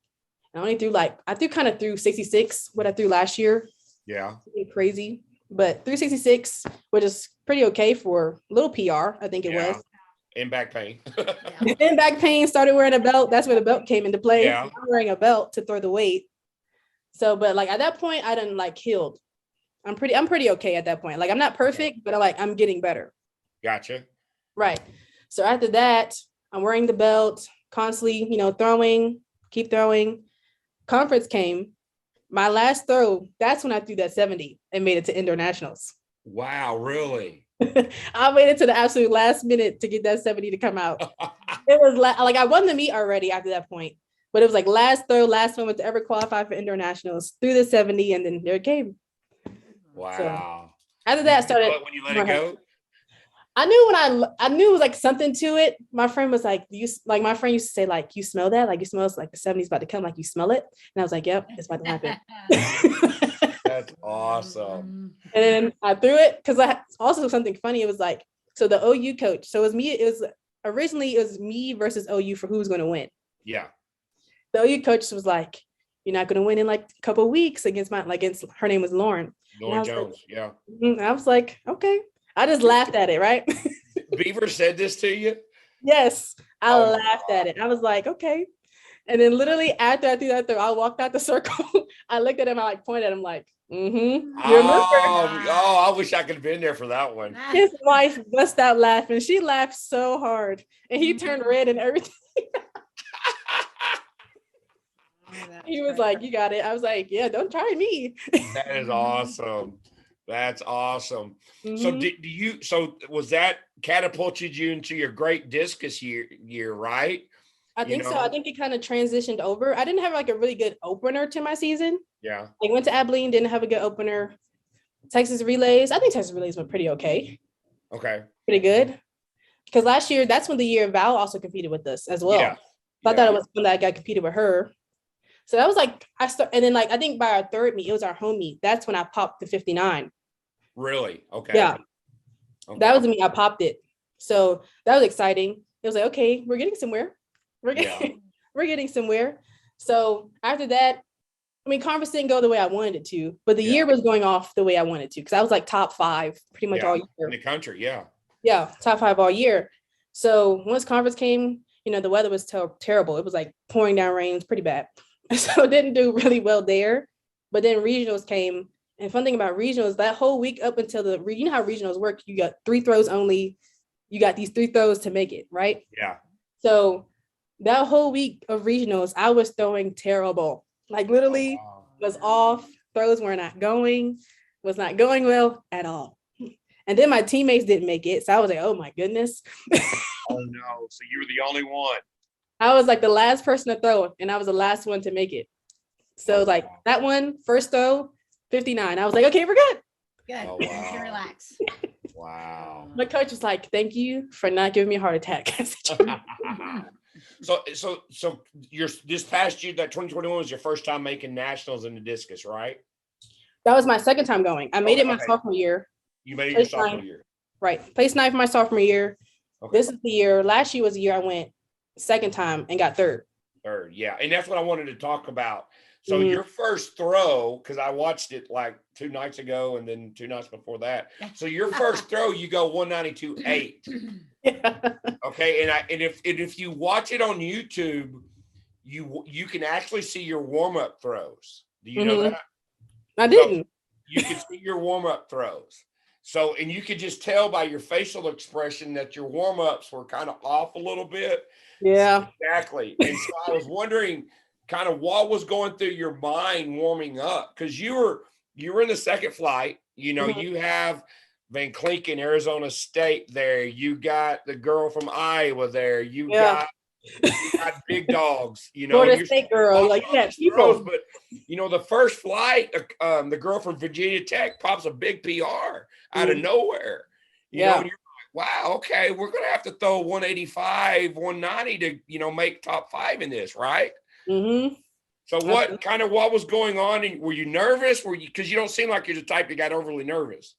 I only threw threw 66, what I threw last year. Yeah. Crazy. But 366, which is pretty okay for a little PR, I think it was. In back pain. In back pain, started wearing a belt. That's where the belt came into play. Yeah. I'm wearing a belt to throw the weight. So, but like at that point, I done like healed. I'm pretty okay at that point. Like I'm not perfect, but I'm getting better. Gotcha. Right. So after that, I'm wearing the belt, constantly, throwing, keep throwing. Conference came. My last throw, that's when I threw that 70 and made it to indoor nationals. Wow, really? I waited to the absolute last minute to get that 70 to come out. It was like I won the meet already after that point, but it was like last throw, last moment to ever qualify for indoor nationals, through the 70, and then there it came. Wow. So, after that, I started. When you let it go? I knew it was like something to it. My friend was like, my friend used to say, like, you smell that? Like, you smell like the 70's about to come, like you smell it. And I was like, yep, it's about to happen. That's awesome. And then I threw it because I also something funny. It was like, so the OU coach, so originally it was me versus OU for who was going to win. Yeah. The OU coach was like, you're not going to win in like a couple of weeks against her name was Lauren. Lauren Jones. Like, yeah. And I was like, okay. I just laughed at it, right? Beaver said this to you? Yes, I laughed at it. I was like, okay. And then literally after I threw that throw, I walked out the circle. I looked at him, I like pointed at him like, I wish I could have been there for that one. His wife bust out laughing. She laughed so hard. And he turned red and everything. He was like, you got it. I was like, yeah, don't try me. That is awesome. That's awesome. So so was that catapulted you into your great discus year, right? I think so. I think it kind of transitioned over. I didn't have like a really good opener to my season. Yeah. I went to Abilene, didn't have a good opener. Texas relays. I think Texas relays went pretty okay. Okay. Pretty good. Because last year, that's when the year Val also competed with us as well. Yeah. So I thought it was when that I competed with her. So that was like, and then like, I think by our third meet, it was our home meet. That's when I popped the 59. Really? Okay. Yeah. Okay. That was the meet I popped it. So that was exciting. It was like, okay, we're getting somewhere. We're getting somewhere. So after that, I mean, conference didn't go the way I wanted it to, but the year was going off the way I wanted to because I was like top 5 pretty much all year. In the country, yeah. Yeah, top 5 all year. So once conference came, the weather was terrible. It was like pouring down rain. It was pretty bad. So didn't do really well there. But then regionals came. And fun thing about regionals, that whole week up until how regionals work, you got 3 throws only. You got these 3 throws to make it, right? Yeah. So that whole week of regionals, I was throwing terrible. Like literally was off. Throws were not going, was not going well at all. And then my teammates didn't make it. So I was like, oh my goodness. Oh no. So you were the only one. I was like the last person to throw, and I was the last one to make it. So like that one, first throw, 59. I was like, okay, we're good. Good. Oh, You can wow. relax. Wow. My coach was like, "Thank you for not giving me a heart attack." So your this past year, that 2021 was your first time making nationals in the discus, right? That was my second time going. I made it my Okay. sophomore year. You made it your Place sophomore ninth. year. Right. Placed ninth my sophomore year. Okay. This is the year. Last year was the year I went second time and got third. Third, yeah. And that's what I wanted to talk about. So Mhm. your first throw, because I watched it like 2 nights ago and then 2 nights before that. So your first throw, you go 192.8. Yeah. Okay. And if you watch it on YouTube, you can actually see your warm-up throws. Do you know Mhm. that? I didn't. You can see your warm-up throws. So, and you could just tell by your facial expression that your warm-ups were kind of off a little bit. Yeah. Exactly. And so I was wondering kind of what was going through your mind warming up, because you were in the second flight. You know, Mhm. you have Van Clinken, Arizona State there. You got the girl from Iowa there. You Yeah. got big dogs, you know. Florida And you're State girl, like all yeah, these people. throws, but you know, the first flight, the girl from Virginia Tech pops a big PR out of nowhere. You know, Yeah. and you're like, wow, okay, we're gonna have to throw 185, 190 to, you know, make top 5 in this, right? Mm-hmm. So what was going on? And were you nervous? Because you don't seem like you're the type that got overly nervous.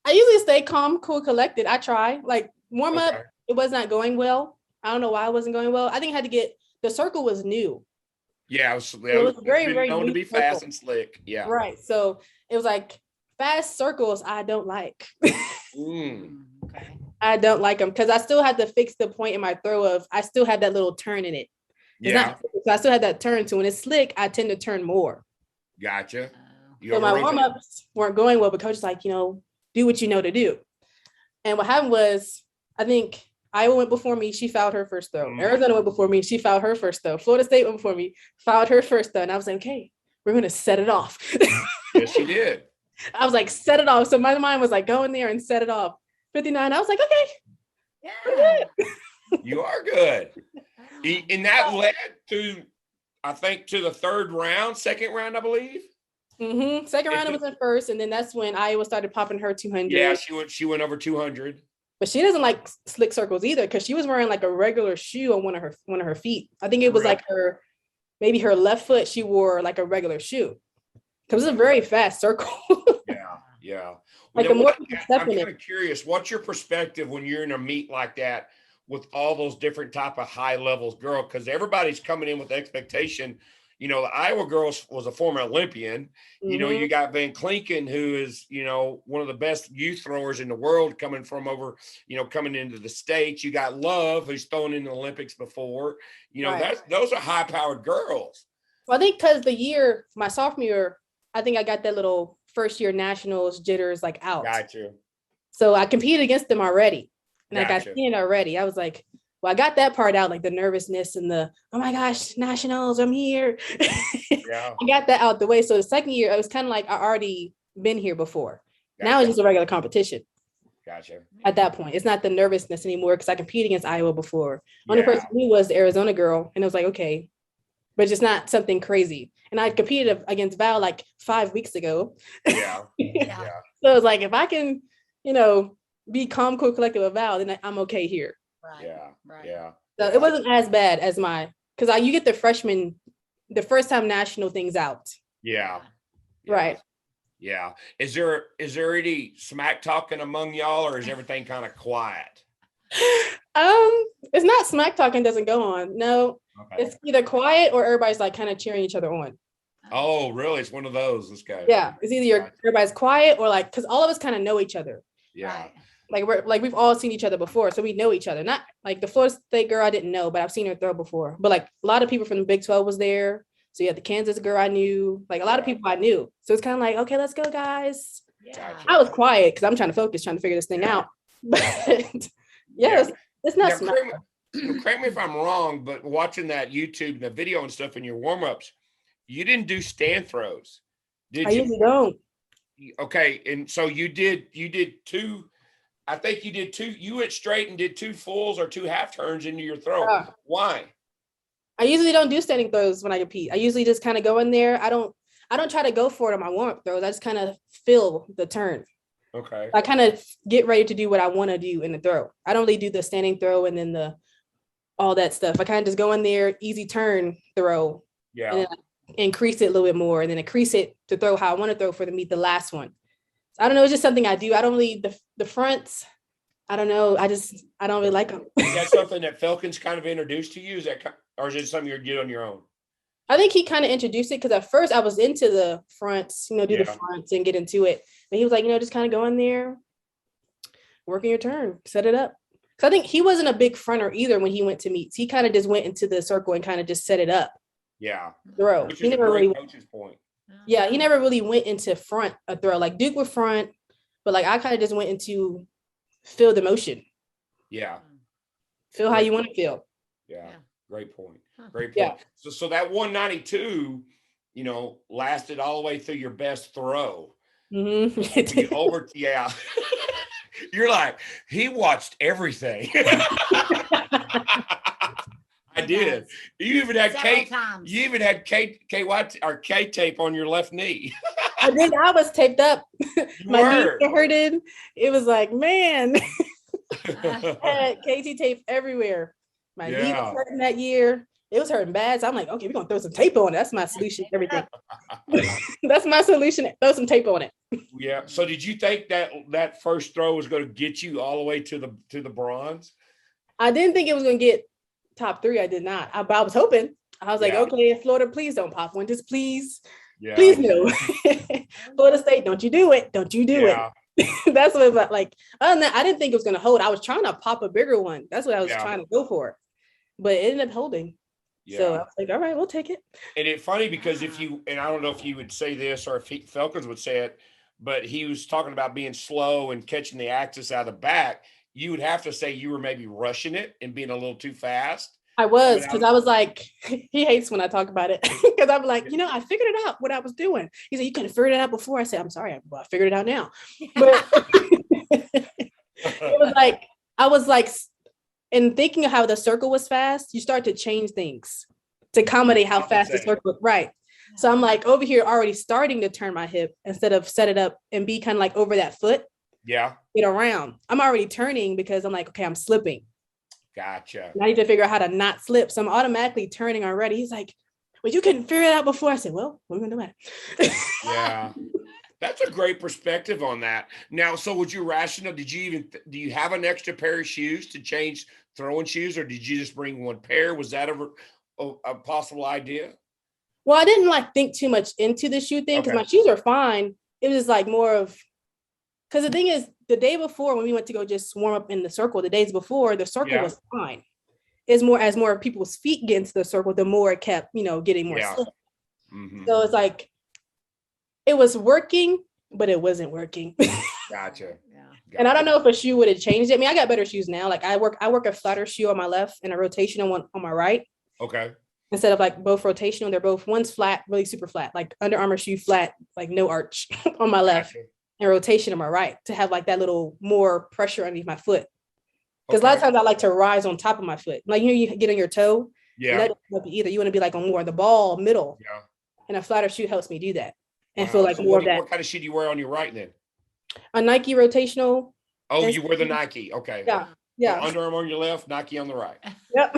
I usually stay calm, cool, collected. I try. Like warm up, Okay. it was not going well. I don't know why it wasn't going well. I think I had to get the circle was new. Yeah, it was very, been very known to new be fast circle. and slick. Yeah. Right. So it was like fast circles I don't like. Okay. I don't like them because I still had to fix the point in my throw of I still had that little turn in it. It's Yeah. not, so I still had that turn. So when it's slick, I tend to turn more. Gotcha. You So my over-rotate. warm-ups weren't going well, but coach was like, you know, do what you know to do. And what happened was, I think Iowa went before me. She fouled her first throw. Mhm. Arizona went before me. She fouled her first throw. Florida State went before me, fouled her first throw. And I was like, okay, we're going to set it off. Yes, you did. I was like, set it off. So my mind was like, go in there and set it off. 59. I was like, okay. Yeah. You are good. And that led to, I think, to the second round, I believe. Mm-hmm. Second round, it was in first. And then that's when Iowa started popping her 200. Yeah, she went over 200. But she doesn't like slick circles either because she was wearing like a regular shoe on one of her feet. I think it was like maybe her left foot, she wore like a regular shoe. Because it's a very fast circle. Yeah. Like Now, the more I'm people step in kind it. of curious, what's your perspective when you're in a meet like that with all those different type of high levels girl? Because everybody's coming in with the expectation. You know, the Iowa girls was a former Olympian. You know, you got Van Clinken, who is, you know, one of the best youth throwers in the world coming into the States. You got Love, who's thrown in the Olympics before. You know, those are high powered girls. Well, I think because my sophomore year, I think I got that little first year nationals jitters like out. Got you. So I competed against them already. And Gotcha. like I seen it already. I was like, well, I got that part out, like the nervousness and the, oh my gosh, nationals, I'm here. Yeah. I got that out the way. So the second year, it was kind of like I already been here before. Gotcha. Now it's just a regular competition. Gotcha. At that point, it's not the nervousness anymore because I competed against Iowa before. Yeah. Only person who was the Arizona girl. And it was like, okay, but just not something crazy. And I competed against Val like 5 weeks ago. Yeah. Yeah. So it's like, if I can, you know, be calm, cool, collected with Val, then I'm okay here. Right. Yeah. Right. Yeah. So it wasn't as bad as because you get the freshman, the first time national things out. Yeah. Right. Yeah. Is there any smack talking among y'all, or is everything kind of quiet? It's not smack talking doesn't go on. No, Okay. it's either quiet or everybody's like kind of cheering each other on. Oh, really? It's one of those. Let's go. Yeah, it's either everybody's quiet or like, because all of us kind of know each other. Yeah. Like we've all seen each other before, so we know each other. Not like the Florida State girl I didn't know, but I've seen her throw before. But like a lot of people from the Big 12 was there. So you had the Kansas girl I knew, like a lot of people I knew. So it's kind of like, okay, let's go, guys. Yeah. Gotcha. I was quiet because I'm trying to figure this thing out. But it's not Now, smart. correct me if I'm wrong, but watching that YouTube, the video and stuff in your warm-ups, you didn't do stand throws, did I you? usually don't. Okay, and so you did two. I think you did two. You went straight and did 2 fulls or 2 half turns into your throw. Why? I usually don't do standing throws when I compete. I usually just kind of go in there. I I don't try to go for it on my warm-up throws. I just kind of feel the turn. Okay. I kind of get ready to do what I want to do in the throw. I don't really do the standing throw and then all that stuff. I kind of just go in there, easy turn throw, Yeah. and then I increase it a little bit more, and then increase it to throw how I want to throw for to meet the last one. So I don't know. It's just something I do. I don't really the fronts. I don't know. I don't really like them. Is that something that Falcons kind of introduced to you? Or is it something you did on your own? I think he kind of introduced it because at first I was into the fronts, do the fronts and get into it. But he was like, just kind of go in there, working your turn, set it up. So I think he wasn't a big fronter either when he went to meets. He kind of just went into the circle and kind of just set it up. Yeah. Throw. Which He is a never great really, coach's point. yeah, he never really went into front a throw. Like Duke would front, but like I kind of just went into feel the motion. Yeah. Feel how you want to feel. Yeah. Great point. Great point. Yeah. So that 192, lasted all the way through your best throw. Mm-hmm. Yeah. You're like, he watched everything. I did. You even had K tape on your left knee. I did. I was taped up. My knees were. were hurting. It was like, man, I had KT tape everywhere. My knee was hurting that year. It was hurting bad. So I'm like, okay, we're gonna throw some tape on it. That's my solution to everything. That's my solution. Throw some tape on it. Yeah. So did you think that first throw was going to get you all the way to the bronze? I didn't think it was gonna get top 3. I did not. I was hoping. I was like, okay, Florida, please don't pop one. Just please, please no. Florida State, don't you do it. Don't you do it. That's what it was like. Other than that, I didn't think it was gonna hold. I was trying to pop a bigger one. That's what I was trying to go for. But it ended up holding. Yeah. So I was like, all right, we'll take it. And it's funny because and I don't know if you would say this or if Falcons would say it, but he was talking about being slow and catching the axis out of the back. You would have to say you were maybe rushing it and being a little too fast. I was, because I was like, he hates when I talk about it because I'm like, I figured it out what I was doing. He said, you couldn't figure it out before. I said, I'm sorry, I figured it out now. But it was like, I was like, and thinking of how the circle was fast, you start to change things to accommodate how fast the circle was. Right. So I'm like over here already starting to turn my hip instead of set it up and be kind of like over that foot. Yeah. Get around. I'm already turning because I'm like, okay, I'm slipping. Gotcha. And I need to figure out how to not slip. So I'm automatically turning already. He's like, well, you couldn't figure it out before. I said, well, what are we going to do? Yeah. That's a great perspective on that. Now, so would you rational? Do you have an extra pair of shoes to change throwing shoes, or did you just bring one pair? Was that a possible idea? Well, I didn't think too much into the shoe thing because my shoes are fine. It was like more of, because the thing is, the day before when we went to go just warm up in the circle, the days before, the circle was fine. It's more as more people's feet get into the circle, the more it kept, getting more slip. Mm-hmm. So it's like, it was working, but it wasn't working. Gotcha. And I don't know if a shoe would have changed it. I mean, I got better shoes now. Like I work a flatter shoe on my left and a rotational one on my right. Okay. Instead of like both rotational, they're both, one's flat, really super flat, like Under Armour shoe flat, like no arch on my left. Gotcha. And rotation on my right to have like that little more pressure underneath my foot. Because a lot of times I like to rise on top of my foot. Like, you get on your toe. Yeah. That doesn't be either. You want to be like on more the ball middle. Yeah. And a flatter shoe helps me do that. And feel like more of that. What kind of shoe do you wear on your right then? A Nike rotational. Oh, you wear the Nike. Okay. Yeah. Yeah. So Under Armour on your left, Nike on the right. Yep.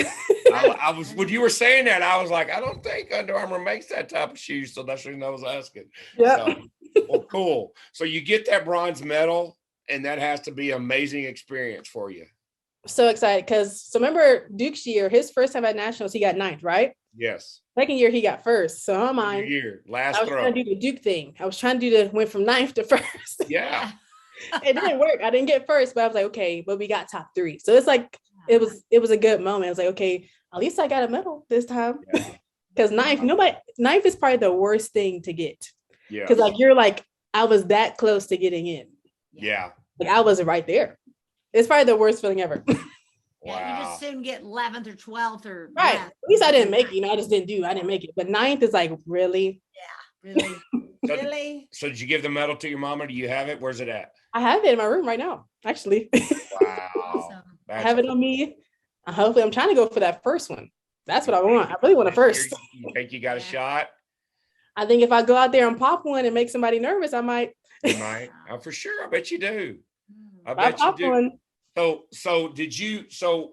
I was, when you were saying that, I was like, I don't think Under Armour makes that type of shoe. So that's the reason I was asking. Yeah. So, well, cool. So you get that bronze medal, and that has to be an amazing experience for you. So excited because remember Duke's year, his first time at nationals, he got 9th, right? Yes. Second year he got 1st. So on mine, last I was trying to do the Duke thing. I was trying to went from 9th to 1st. Yeah. It didn't work. I didn't get 1st, but I was like, okay, but we got top 3. So it's like it was a good moment. I was like, okay, at least I got a medal this time. Because 9th is probably the worst thing to get. Yeah. Because like you're like, I was that close to getting in. Yeah. Like I was right there. It's probably the worst feeling ever. Wow. You just soon get 11th or 12th or right. At least I didn't make it. I just didn't make it. But 9th is like, really? Yeah, really. Really? So did you give the medal to your mama? Do you have it? Where's it at? I have it in my room right now, actually. Wow. Awesome. I have it on me. Hopefully I'm trying to go for that first one. That's what I want. I really want a first. You think you got a shot? I think if I go out there and pop one and make somebody nervous, I might. You might. Oh, for sure. I bet you do. I I bet you pop do. one. So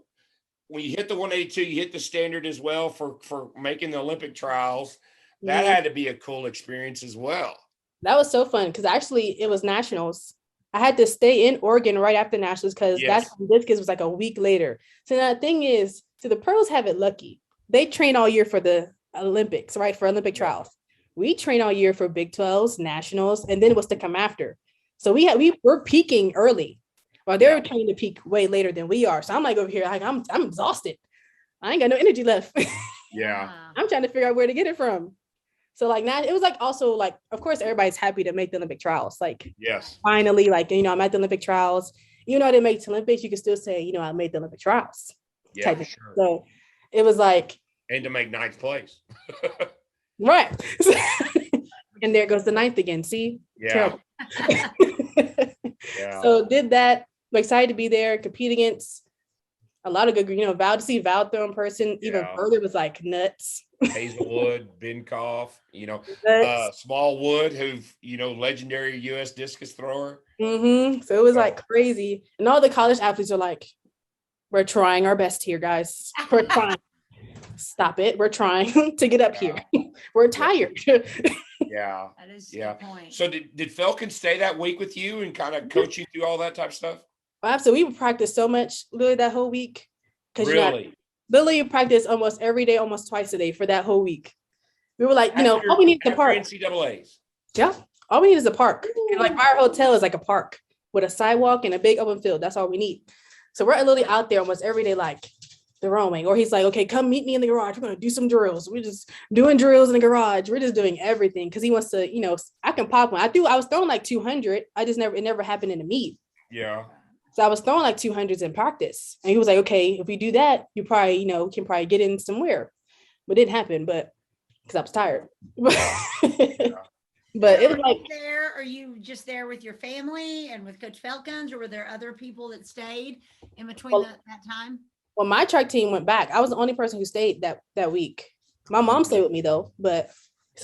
when you hit the 182, you hit the standard as well for making the Olympic trials. That Yeah. had to be a cool experience as well. That was so fun because actually it was nationals. I had to stay in Oregon right after nationals because Yes. that's when Discus was like a week later. So now the thing is, so the pros have it lucky. They train all year for the Olympics, right? For Olympic trials. We train all year for Big 12s, nationals, and then what's to come after. So we're peaking early, while they're trying to peak way later than we are. So I'm like over here, like I'm exhausted. I ain't got no energy left. Yeah. I'm trying to figure out where to get it from. So like now it was like also like, of course, everybody's happy to make the Olympic trials. Like Yes. finally, like, I'm at the Olympic trials. Even though I didn't make the Olympics, you can still say, I made the Olympic trials. Yeah, for sure. So it was like, And to make ninth place. right. And there goes the ninth again. See? Yeah. Terrible. Yeah. So did that. I'm excited to be there, compete against a lot of good, Val, to see Val throw in person even further was like nuts. Hazelwood, Binkoff, Smallwood, who, legendary U.S. discus thrower. So it was like crazy. And all the college athletes are like, we're trying our best here, guys. We're trying. Stop it. We're trying to get up here. We're tired. Yeah. That is a good point. So did Falcon stay that week with you and kind of coach you through all that type of stuff? Absolutely. We practiced so much literally that whole week. Really? Literally practice almost every day, almost twice a day for that whole week. We were like, all we need is a park. NCAAs. Yeah. All we need is a park. And like our hotel is like a park with a sidewalk and a big open field. That's all we need. So we're literally out there almost every day, like the roaming. Or he's like, okay, come meet me in the garage. We're going to do some drills. We're just doing drills in the garage. We're just doing everything. Cause he wants to, I can pop one. I was throwing like 200. It never happened in the meet. Yeah. So I was throwing like 200s in practice. And he was like, okay, if we do that, you probably, can probably get in somewhere. But it didn't happen, because I was tired. But it was like, are you just there with your family and with Coach Falcons, or were there other people that stayed in between that time? Well, my track team went back. I was the only person who stayed that week. My mom stayed with me though, so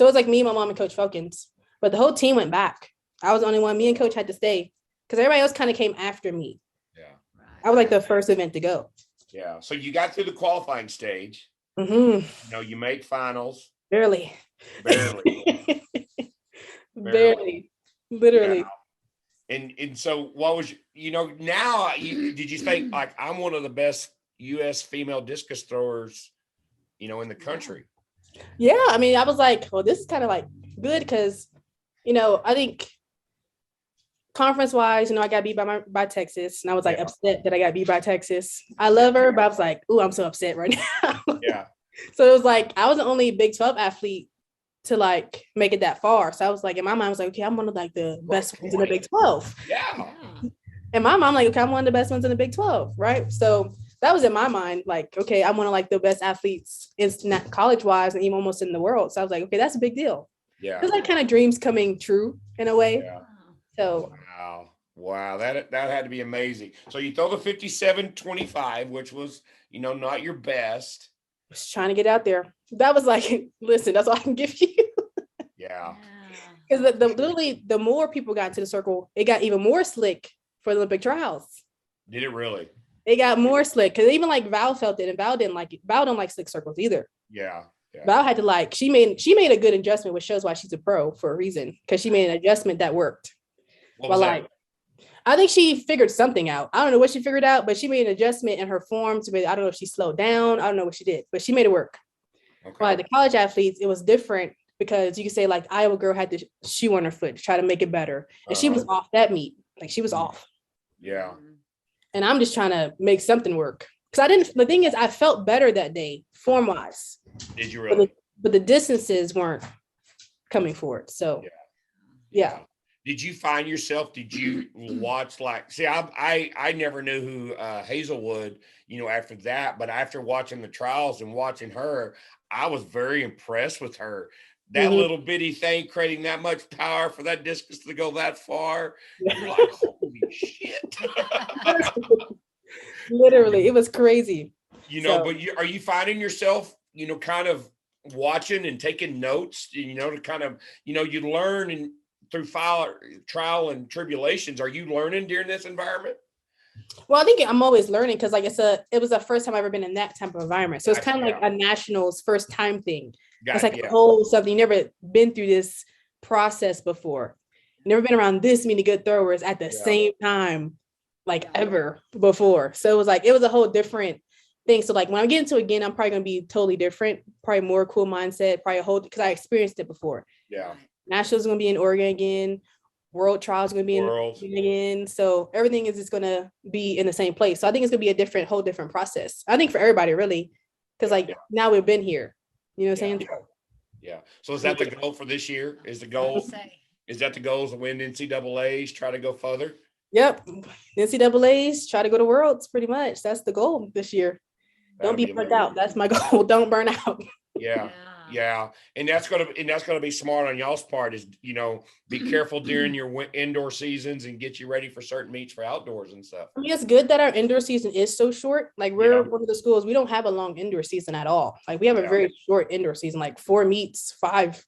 it was like me, my mom, and Coach Falcons. But the whole team went back. I was the only one. Me and Coach had to stay because everybody else kind of came after me. Yeah. I was like the first event to go. Yeah. So you got through the qualifying stage. Mm-hmm. You make finals. Barely. Barely. Literally. Yeah. And so what was, now did you think like I'm one of the best U.S. female discus throwers, in the country? Yeah. I mean, I was like, well, this is kind of like good because, I think conference wise, I got beat by Texas, and I was like upset that I got beat by Texas. I love her, but I was like, ooh, I'm so upset right now. Yeah. So it was like, I was the only Big 12 athlete to like make it that far. So I was like, in my mind, I was like, okay, I'm one of like the best ones in the Big 12. Yeah. In my mind, I'm like, okay, I'm one of the best ones in the Big 12, right? So that was in my mind, like, okay, I'm one of like the best athletes in college wise and even almost in the world. So I was like, okay, that's a big deal. Yeah. It's like kind of dreams coming true in a way. Yeah. So wow, that had to be amazing. So you throw the 57.25, which was, not your best. I was trying to get out there. That was like, listen, that's all I can give you. Yeah. Because literally, the more people got into the circle, it got even more slick for the Olympic trials. Did it really? It got more slick because even like Val felt it, and Val didn't like it. Val don't like slick circles either. Yeah. Val had to she made a good adjustment, which shows why she's a pro for a reason, because she made an adjustment that worked. What was that? I think she figured something out. I don't know what she figured out, but she made an adjustment in her form to I don't know if she slowed down. I don't know what she did, but she made it work. Okay. But the college athletes, it was different because you could say like Iowa girl had the shoe on her foot to try to make it better. And she was off that meet. Like she was off. Yeah. And I'm just trying to make something work. Because the thing is, I felt better that day, form wise. Did you really? But the distances weren't coming for it. So yeah. Did you find yourself, did you watch I never knew who Hazelwood, after that, but after watching the trials and watching her, I was very impressed with her. That little bitty thing creating that much power for that discus to go that far. You're like, holy shit. Literally, it was crazy. But are you finding yourself, kind of watching and taking notes, to kind of, you learn and through trial and tribulations. Are you learning during this environment? Well, I think I'm always learning because like it was the first time I've ever been in that type of environment. So it's kind of like a nationals first time thing. It's like a whole something. You never been through this process before. Never been around this many good throwers at the same time, like ever before. So it was a whole different thing. So like when I get into it again, I'm probably gonna be totally different, probably more cool mindset, probably because I experienced it before. Yeah. Nationals is gonna be in Oregon again. World trials gonna be in again. So everything is just gonna be in the same place. So I think it's gonna be a whole different process. I think for everybody really, because now we've been here. You know what I'm saying? Yeah. So is that the goal for this year? Is that the goal to win NCAAs, try to go further? Yep. NCAAs, try to go to Worlds pretty much. That's the goal this year. Don't be burnt out. That's my goal. Don't burn out. Yeah. And that's gonna be smart on y'all's part is, be careful during your indoor seasons and get you ready for certain meets for outdoors and stuff. I mean, it's good that our indoor season is so short. Like we're one of the schools, we don't have a long indoor season at all. Like we have a very short indoor season, like 4 meets, 5,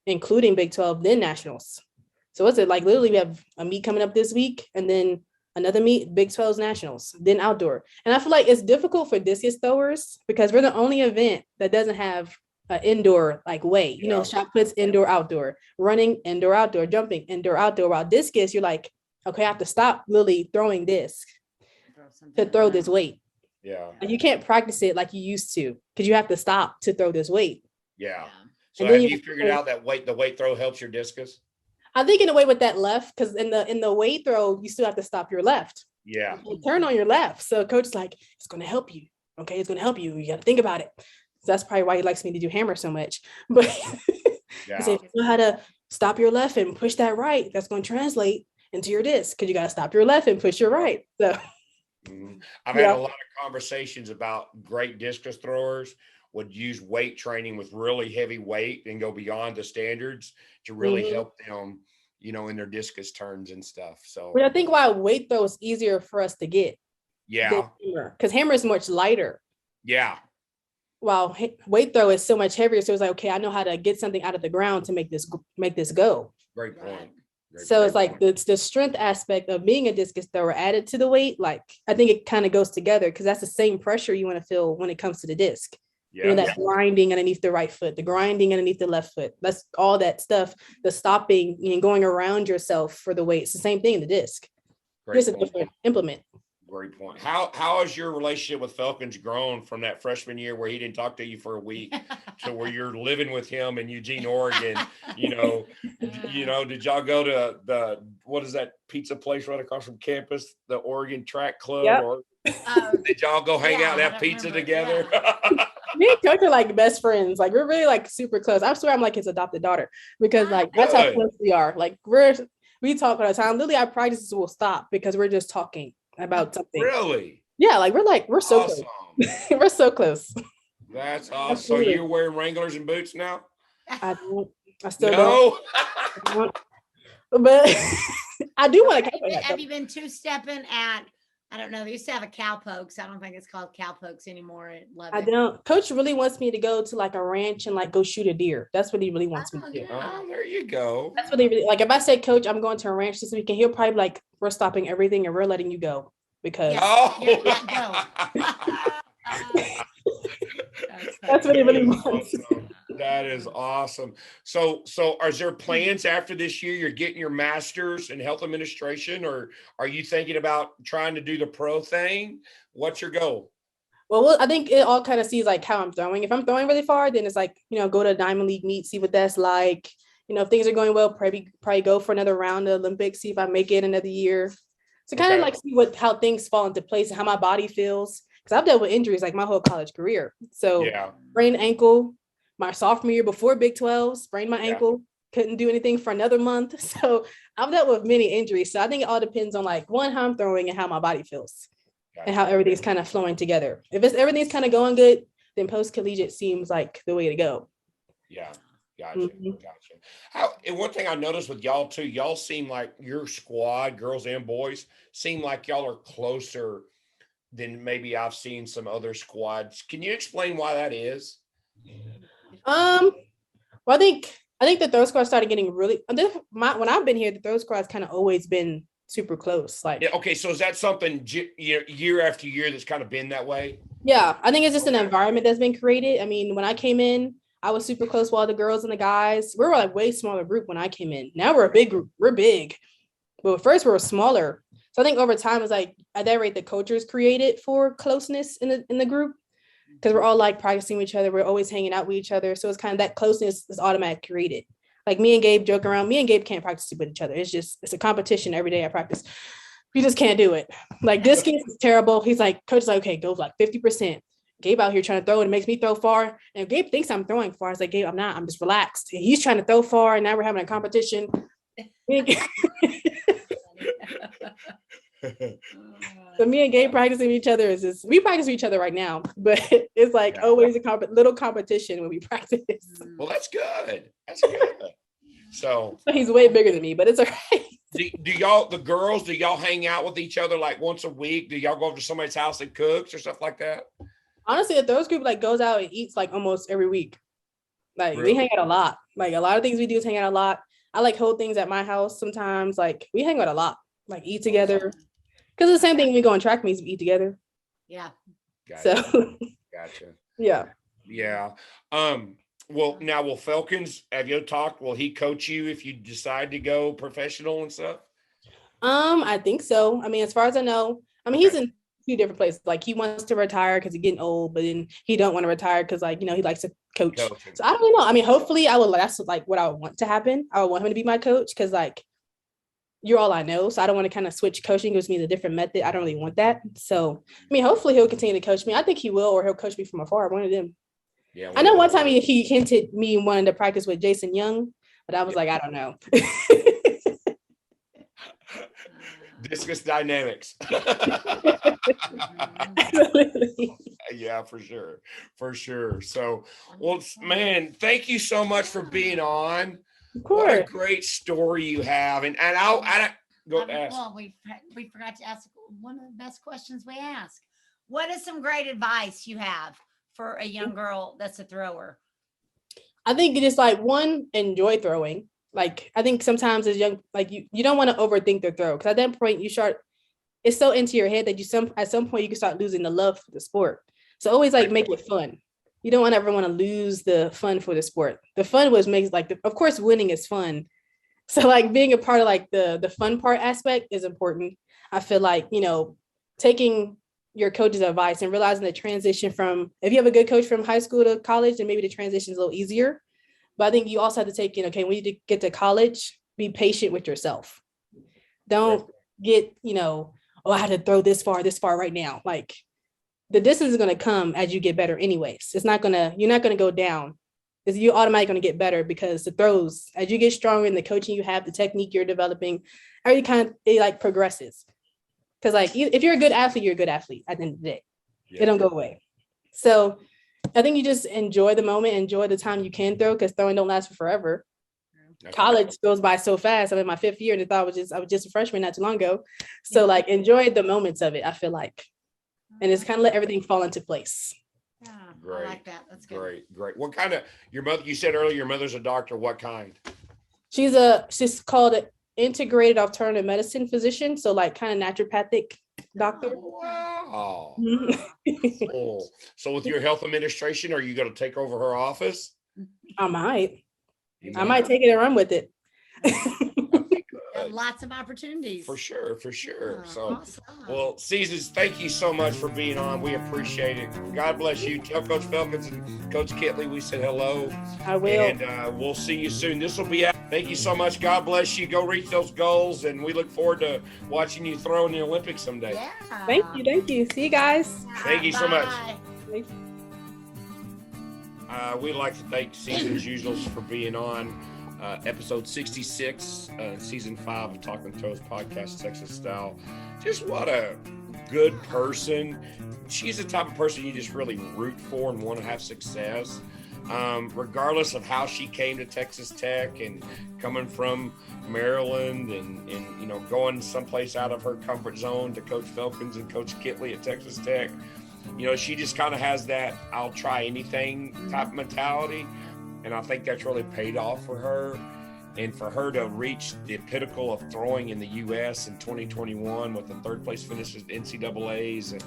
including Big 12, then nationals. So what's it like? Literally, we have a meet coming up this week, and then another meet, Big 12's nationals, then outdoor. And I feel like it's difficult for discus throwers because we're the only event that doesn't have an indoor like weight. Shot puts, indoor, outdoor, running, indoor, outdoor, jumping, indoor, outdoor. While discus, you're like, okay, I have to stop literally throwing disc to throw this weight. Yeah. And you can't practice it like you used to because you have to stop to throw this weight. Yeah. So have you figured out that the weight throw helps your discus? I think in a way with that left, because in the weight throw, you still have to stop your left. Yeah. You turn on your left. So coach is like, it's going to help you. Okay. It's going to help you. You got to think about it. So that's probably why he likes me to do hammer so much. But if you know how to stop your left and push that right, that's going to translate into your disc because you got to stop your left and push your right. So I've had a lot of conversations about great discus throwers would use weight training with really heavy weight and go beyond the standards to really help them, in their discus turns and stuff. So but I think why weight throw is easier for us to get. Yeah. Because hammer is much lighter. Yeah. While weight throw is so much heavier. So it's like, okay, I know how to get something out of the ground to make this go. Great point. So it's like the strength aspect of being a discus thrower added to the weight. Like I think it kind of goes together because that's the same pressure you want to feel when it comes to the disc. Yeah. That grinding underneath the right foot, the grinding underneath the left foot. That's all that stuff, the stopping and going around yourself for the weight. It's the same thing in the disc. Just a different implement. Great point. How has your relationship with Falcons grown from that freshman year where he didn't talk to you for a week to where you're living with him in Eugene, Oregon? Did y'all go to what is that pizza place right across from campus, the Oregon Track Club? Yep. Or did y'all go hang out and have pizza together? Yeah. Me and Coach are like best friends. Like we're really like super close. I swear I'm like his adopted daughter because like that's how close we are. Like we talk all the time. Literally, our practices will stop because we're just talking about something. Really? Yeah, like we're so awesome. close. We're so close. That's awesome. Absolutely. So you're wearing Wranglers and boots now? I still don't. But I do want to. Have you been two-stepping at? I don't know. They used to have a cowpokes. I don't think it's called cowpokes anymore. I don't. Coach really wants me to go to like a ranch and like go shoot a deer. That's what he really wants me to do. Oh, there you go. That's what he really like. If I say, Coach, I'm going to a ranch this weekend, he'll probably be like, we're stopping everything and we're letting you go because that's what he really wants. That is awesome. So is there plans after this year? You're getting your master's in health administration, or are you thinking about trying to do the pro thing? What's your goal? Well, I think it all kind of sees like how I'm throwing. If I'm throwing really far, then it's like, go to a Diamond League meet, see what that's like. If things are going well, probably go for another round of Olympics, see if I make it another year. So kind of like see how things fall into place and how my body feels. Because I've dealt with injuries like my whole college career. So sprained ankle, my sophomore year before Big 12, sprained my ankle, couldn't do anything for another month. So I've dealt with many injuries. So I think it all depends on like one, how I'm throwing and how my body feels and how everything's kind of flowing together. If everything's kind of going good, then post-collegiate seems like the way to go. Yeah. Gotcha. And one thing I noticed with y'all too, y'all seem like your squad, girls and boys, seem like y'all are closer than maybe I've seen some other squads. Can you explain why that is? Well, I think the throw squad started getting really. When I've been here, the throw squad's kind of always been super close. Like, Yeah, okay, so is that something year after year that's kind of been that way? yeah, I think it's just an environment that's been created. I mean, when I came in, I was super close with all the girls and the guys. We were like way smaller group when I came in. Now we're a big group. We're big, but first we were smaller. So I think over time it's like at that rate the cultures created for closeness in the group because we're all like practicing with each other. We're always hanging out with each other. So it's kind of that closeness is automatic created. Like me and Gabe joke around. Me and Gabe can't practice with each other. It's a competition every day I practice. We just can't do it. Like Discus is terrible. He's like, coach is like, okay, go like 50%. Gabe out here trying to throw and it makes me throw far. And Gabe thinks I'm throwing far. I was like, Gabe, I'm not. I'm just relaxed. And he's trying to throw far. And now we're having a competition. So me and Gabe practicing with each other is just, we practice with each other right now, but it's like always a little competition when we practice. Well, that's good. That's good. So he's way bigger than me, but it's all right. Do y'all, the girls, do y'all hang out with each other like once a week? Do y'all go over to somebody's house that cooks or stuff like that? Honestly, the throws group like goes out and eats like almost every week. Like Really? we hang out a lot. Like a lot of things we do is hang out a lot. I like hold things at my house sometimes. Like we hang out a lot. Like eat together. Because it's the same thing when we go on track meets, we eat together. Yeah. Gotcha. So Gotcha. yeah. Yeah. Well, now, will Felkins, have you talked? Will he coach you if you decide to go professional and stuff? I think so. I mean, as far as I know, I mean, he's in two different places. Like he wants to retire because he's getting old, but then he don't want to retire because like, you know, he likes to coach. Coaching. So I don't know. I mean, hopefully I will, that's like what I would want to happen. I would want him to be my coach because like you're all I know. So I don't want to kind of switch coaching, gives me a different method. I don't really want that. So, I mean, hopefully he'll continue to coach me. I think he will, or he'll coach me from afar. One of them. Yeah. I know one time he hinted me wanting to practice with Jason Young, but I was like, I don't know. Discus dynamics. Yeah, for sure. For sure. So, well, man, thank you so much for being on. Of What a course. great story you have. And I go ask. Well, we forgot to ask one of the best questions we ask. What is some great advice you have for a young girl that's a thrower? I think just like one, enjoy throwing. Like I think sometimes as young, like you don't want to overthink the throw because at that point you start, it's so into your head that at some point you can start losing the love for the sport. So always like make it fun. You don't ever want to lose the fun for the sport. The fun was makes like of course winning is fun. So like being a part of like the fun part aspect is important. I feel like, you know, taking your coach's advice and realizing the transition from, if you have a good coach from high school to college, then maybe the transition is a little easier. But I think you also have to take, you know, okay, when you get to college, be patient with yourself. Don't get, you know, oh, I have to throw this far right now. Like the distance is going to come as you get better anyways. You're not going to go down. You're automatically going to get better because the throws, as you get stronger in the coaching you have, the technique you're developing, every kind of, it like progresses. Because like if you're a good athlete, you're a good athlete at the end of the day. Yeah. It don't go away. So I think you just enjoy the moment, enjoy the time you can throw because throwing don't last for forever. That's college right. Goes by so fast. I'm in my 5th year and I was just a freshman not too long ago. So like enjoy the moments of it, I feel like. And it's kind of let everything fall into place. Yeah, great. I like that. That's good. Great. What kind of, your mother, you said earlier your mother's a doctor. What kind? she's called an integrated alternative medicine physician. So like kind of naturopathic doctor. Oh, wow. Cool. So with your health administration, are you going to take over her office? I might take it and run with it. Lots of opportunities. For sure. Yeah, So, awesome. Well, Caesars, thank you so much for being on. We appreciate it. God bless you. Tell Coach Felkins and Coach Kitley we said hello. I will. And we'll see you soon. This will be out. Thank you so much. God bless you. Go reach those goals. And we look forward to watching you throw in the Olympics someday. Yeah. Thank you. See you guys. Thank you so much. Bye. We'd like to thank Caesars Usuals for being on. Episode 66, season 5 of Talking Throws podcast, Texas style. Just what a good person. She's the type of person you just really root for and want to have success. Regardless of how she came to Texas Tech and coming from Maryland and you know going someplace out of her comfort zone to Coach Felkins and Coach Kitley at Texas Tech. you know, she just kind of has that I'll try anything type mentality. And I think that's really paid off for her. And for her to reach the pinnacle of throwing in the U.S. in 2021 with a third place finish at NCAAs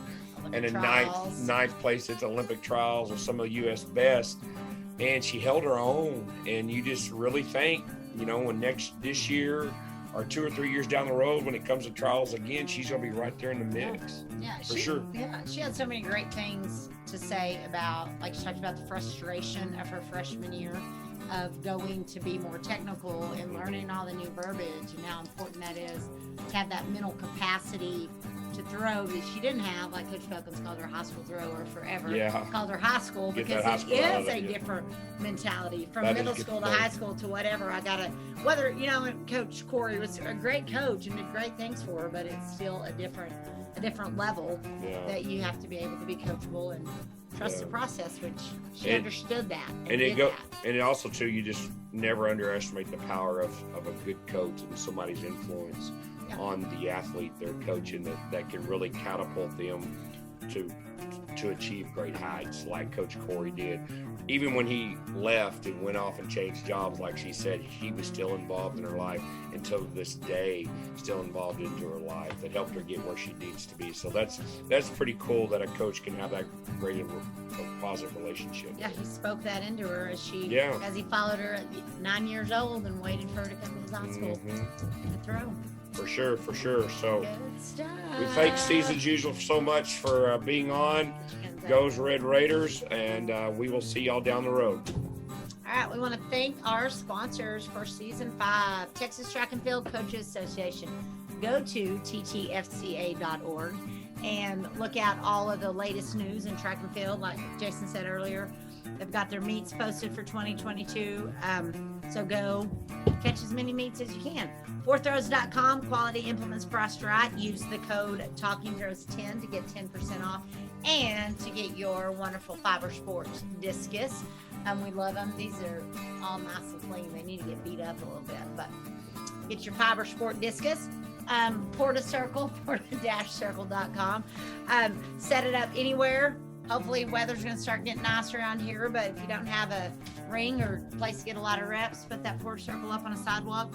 and a ninth place at the Olympic trials with some of the U.S. best. And she held her own. And you just really think, you know, when this year or 2 or 3 years down the road, when it comes to trials again, she's going to be right there in the mix. Yeah, for sure. Yeah, she had so many great things to say about, like she talked about the frustration of her freshman year of going to be more technical and learning all the new verbiage and how important that is to have that mental capacity to throw that she didn't have. Like Coach Felkins called her a high school thrower forever. Yeah. Called her high school because it is a different mentality from middle school to high school to whatever. Whether, you know, Coach Corey was a great coach and did great things for her, but it's still a different level that you have to be able to be coachable and trust the process, which she understood that. And it also too, you just never underestimate the power of a good coach and somebody's influence on the athlete they're coaching that can really catapult them to achieve great heights like Coach Corey did. Even when he left and went off and changed jobs, like she said, he was still involved in her life until this day, still involved into her life that helped her get where she needs to be. So that's pretty cool that a coach can have that great positive relationship. Yeah, he spoke that into her as he followed her at 9 years old and waited for her to come to his high school to throw. For sure. So we thank Seasons Usual so much for being on. Goes Red Raiders, and we will see y'all down the road. All right, we want to thank our sponsors for Season 5, Texas Track and Field Coaches Association. Go to ttfca.org and look at all of the latest news in track and field. Like Jason said earlier, they've got their meets posted for 2022. So go catch as many meets as you can. 4throws.com, quality implements priced right. Use the code TalkingThrows10 to get 10% off and to get your wonderful Fiber Sports Discus. We love them. These are all nice and clean. They need to get beat up a little bit, but get your Fiber Sport Discus. Porta Circle, porta-circle.com. Set it up anywhere. Hopefully weather's going to start getting nice around here, but if you don't have a ring or place to get a lot of reps, put that Porta Circle up on a sidewalk.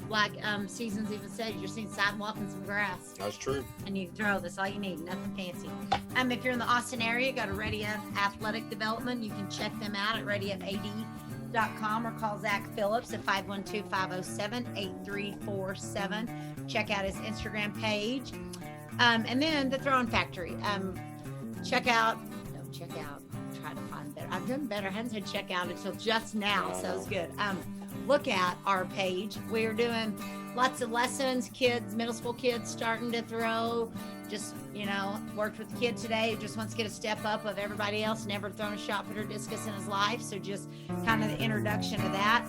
Like Seasons even said, you're seeing sidewalk and some grass. That's true. And you can throw. That's all you need. Nothing fancy. If you're in the Austin area, go to Ready Up Athletic Development. You can check them out at readyupad.com or call Zach Phillips at 512-507-8347. Check out his Instagram page. And then the Throwing Factory. Try to find better. I've done better. I haven't said check out until just now, so it's good. Look at our page. We're doing lots of lessons, middle school kids starting to throw. Just, worked with a kid today who just wants to get a step up of everybody else, never thrown a shot put or discus in his life. So just kind of the introduction of that.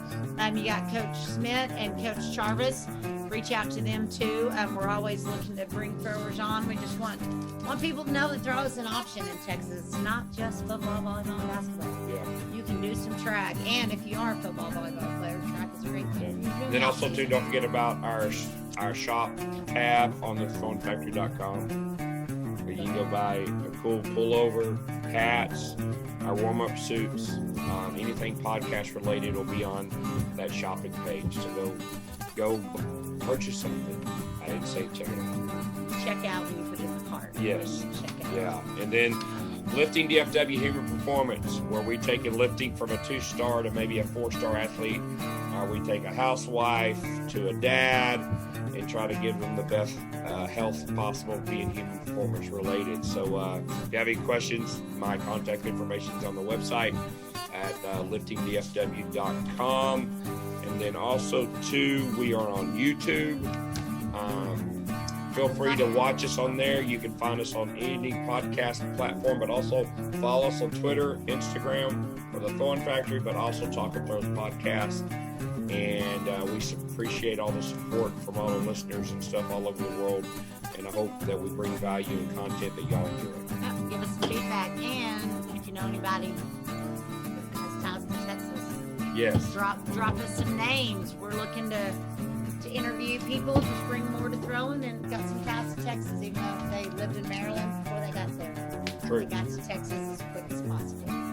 You got Coach Smith and Coach Charvis. Reach out to them too. We're always looking to bring throwers on. We just want people to know that throw is an option in Texas. It's not just football, volleyball, and basketball. Yeah. You can do some track. And if you are a football, volleyball player, track is a great thing. Yeah. Then also too, don't forget about our shop tab on the throwingfactory.com. Where you can go buy a cool pullover, hats, our warm-up suits, anything podcast related will be on that shopping page. So go purchase something. I didn't say check it out. Check out when you put it in the cart. Yes. Check out. Yeah. And then Lifting DFW Human Performance, where we take lifting from a 2-star to maybe a 4-star athlete. We take a housewife to a dad and try to give them the best health possible being human performance related. So if you have any questions, my contact information is on the website at liftingdfw.com. And then also too, we are on YouTube. Feel free to watch us on there. You can find us on any podcast platform, but also follow us on Twitter, Instagram for the Throwing Factory, but also Talking Throws podcast. And we appreciate all the support from all the listeners and stuff all over the world. And I hope that we bring value and content that y'all enjoy. Give us some feedback. And if you know anybody that has ties to Texas, yes, drop us some names. We're looking to to interview people, just bring more to throwing, and got some ties to Texas, even though they lived in Maryland before they got there. True. They got to Texas as quick as possible.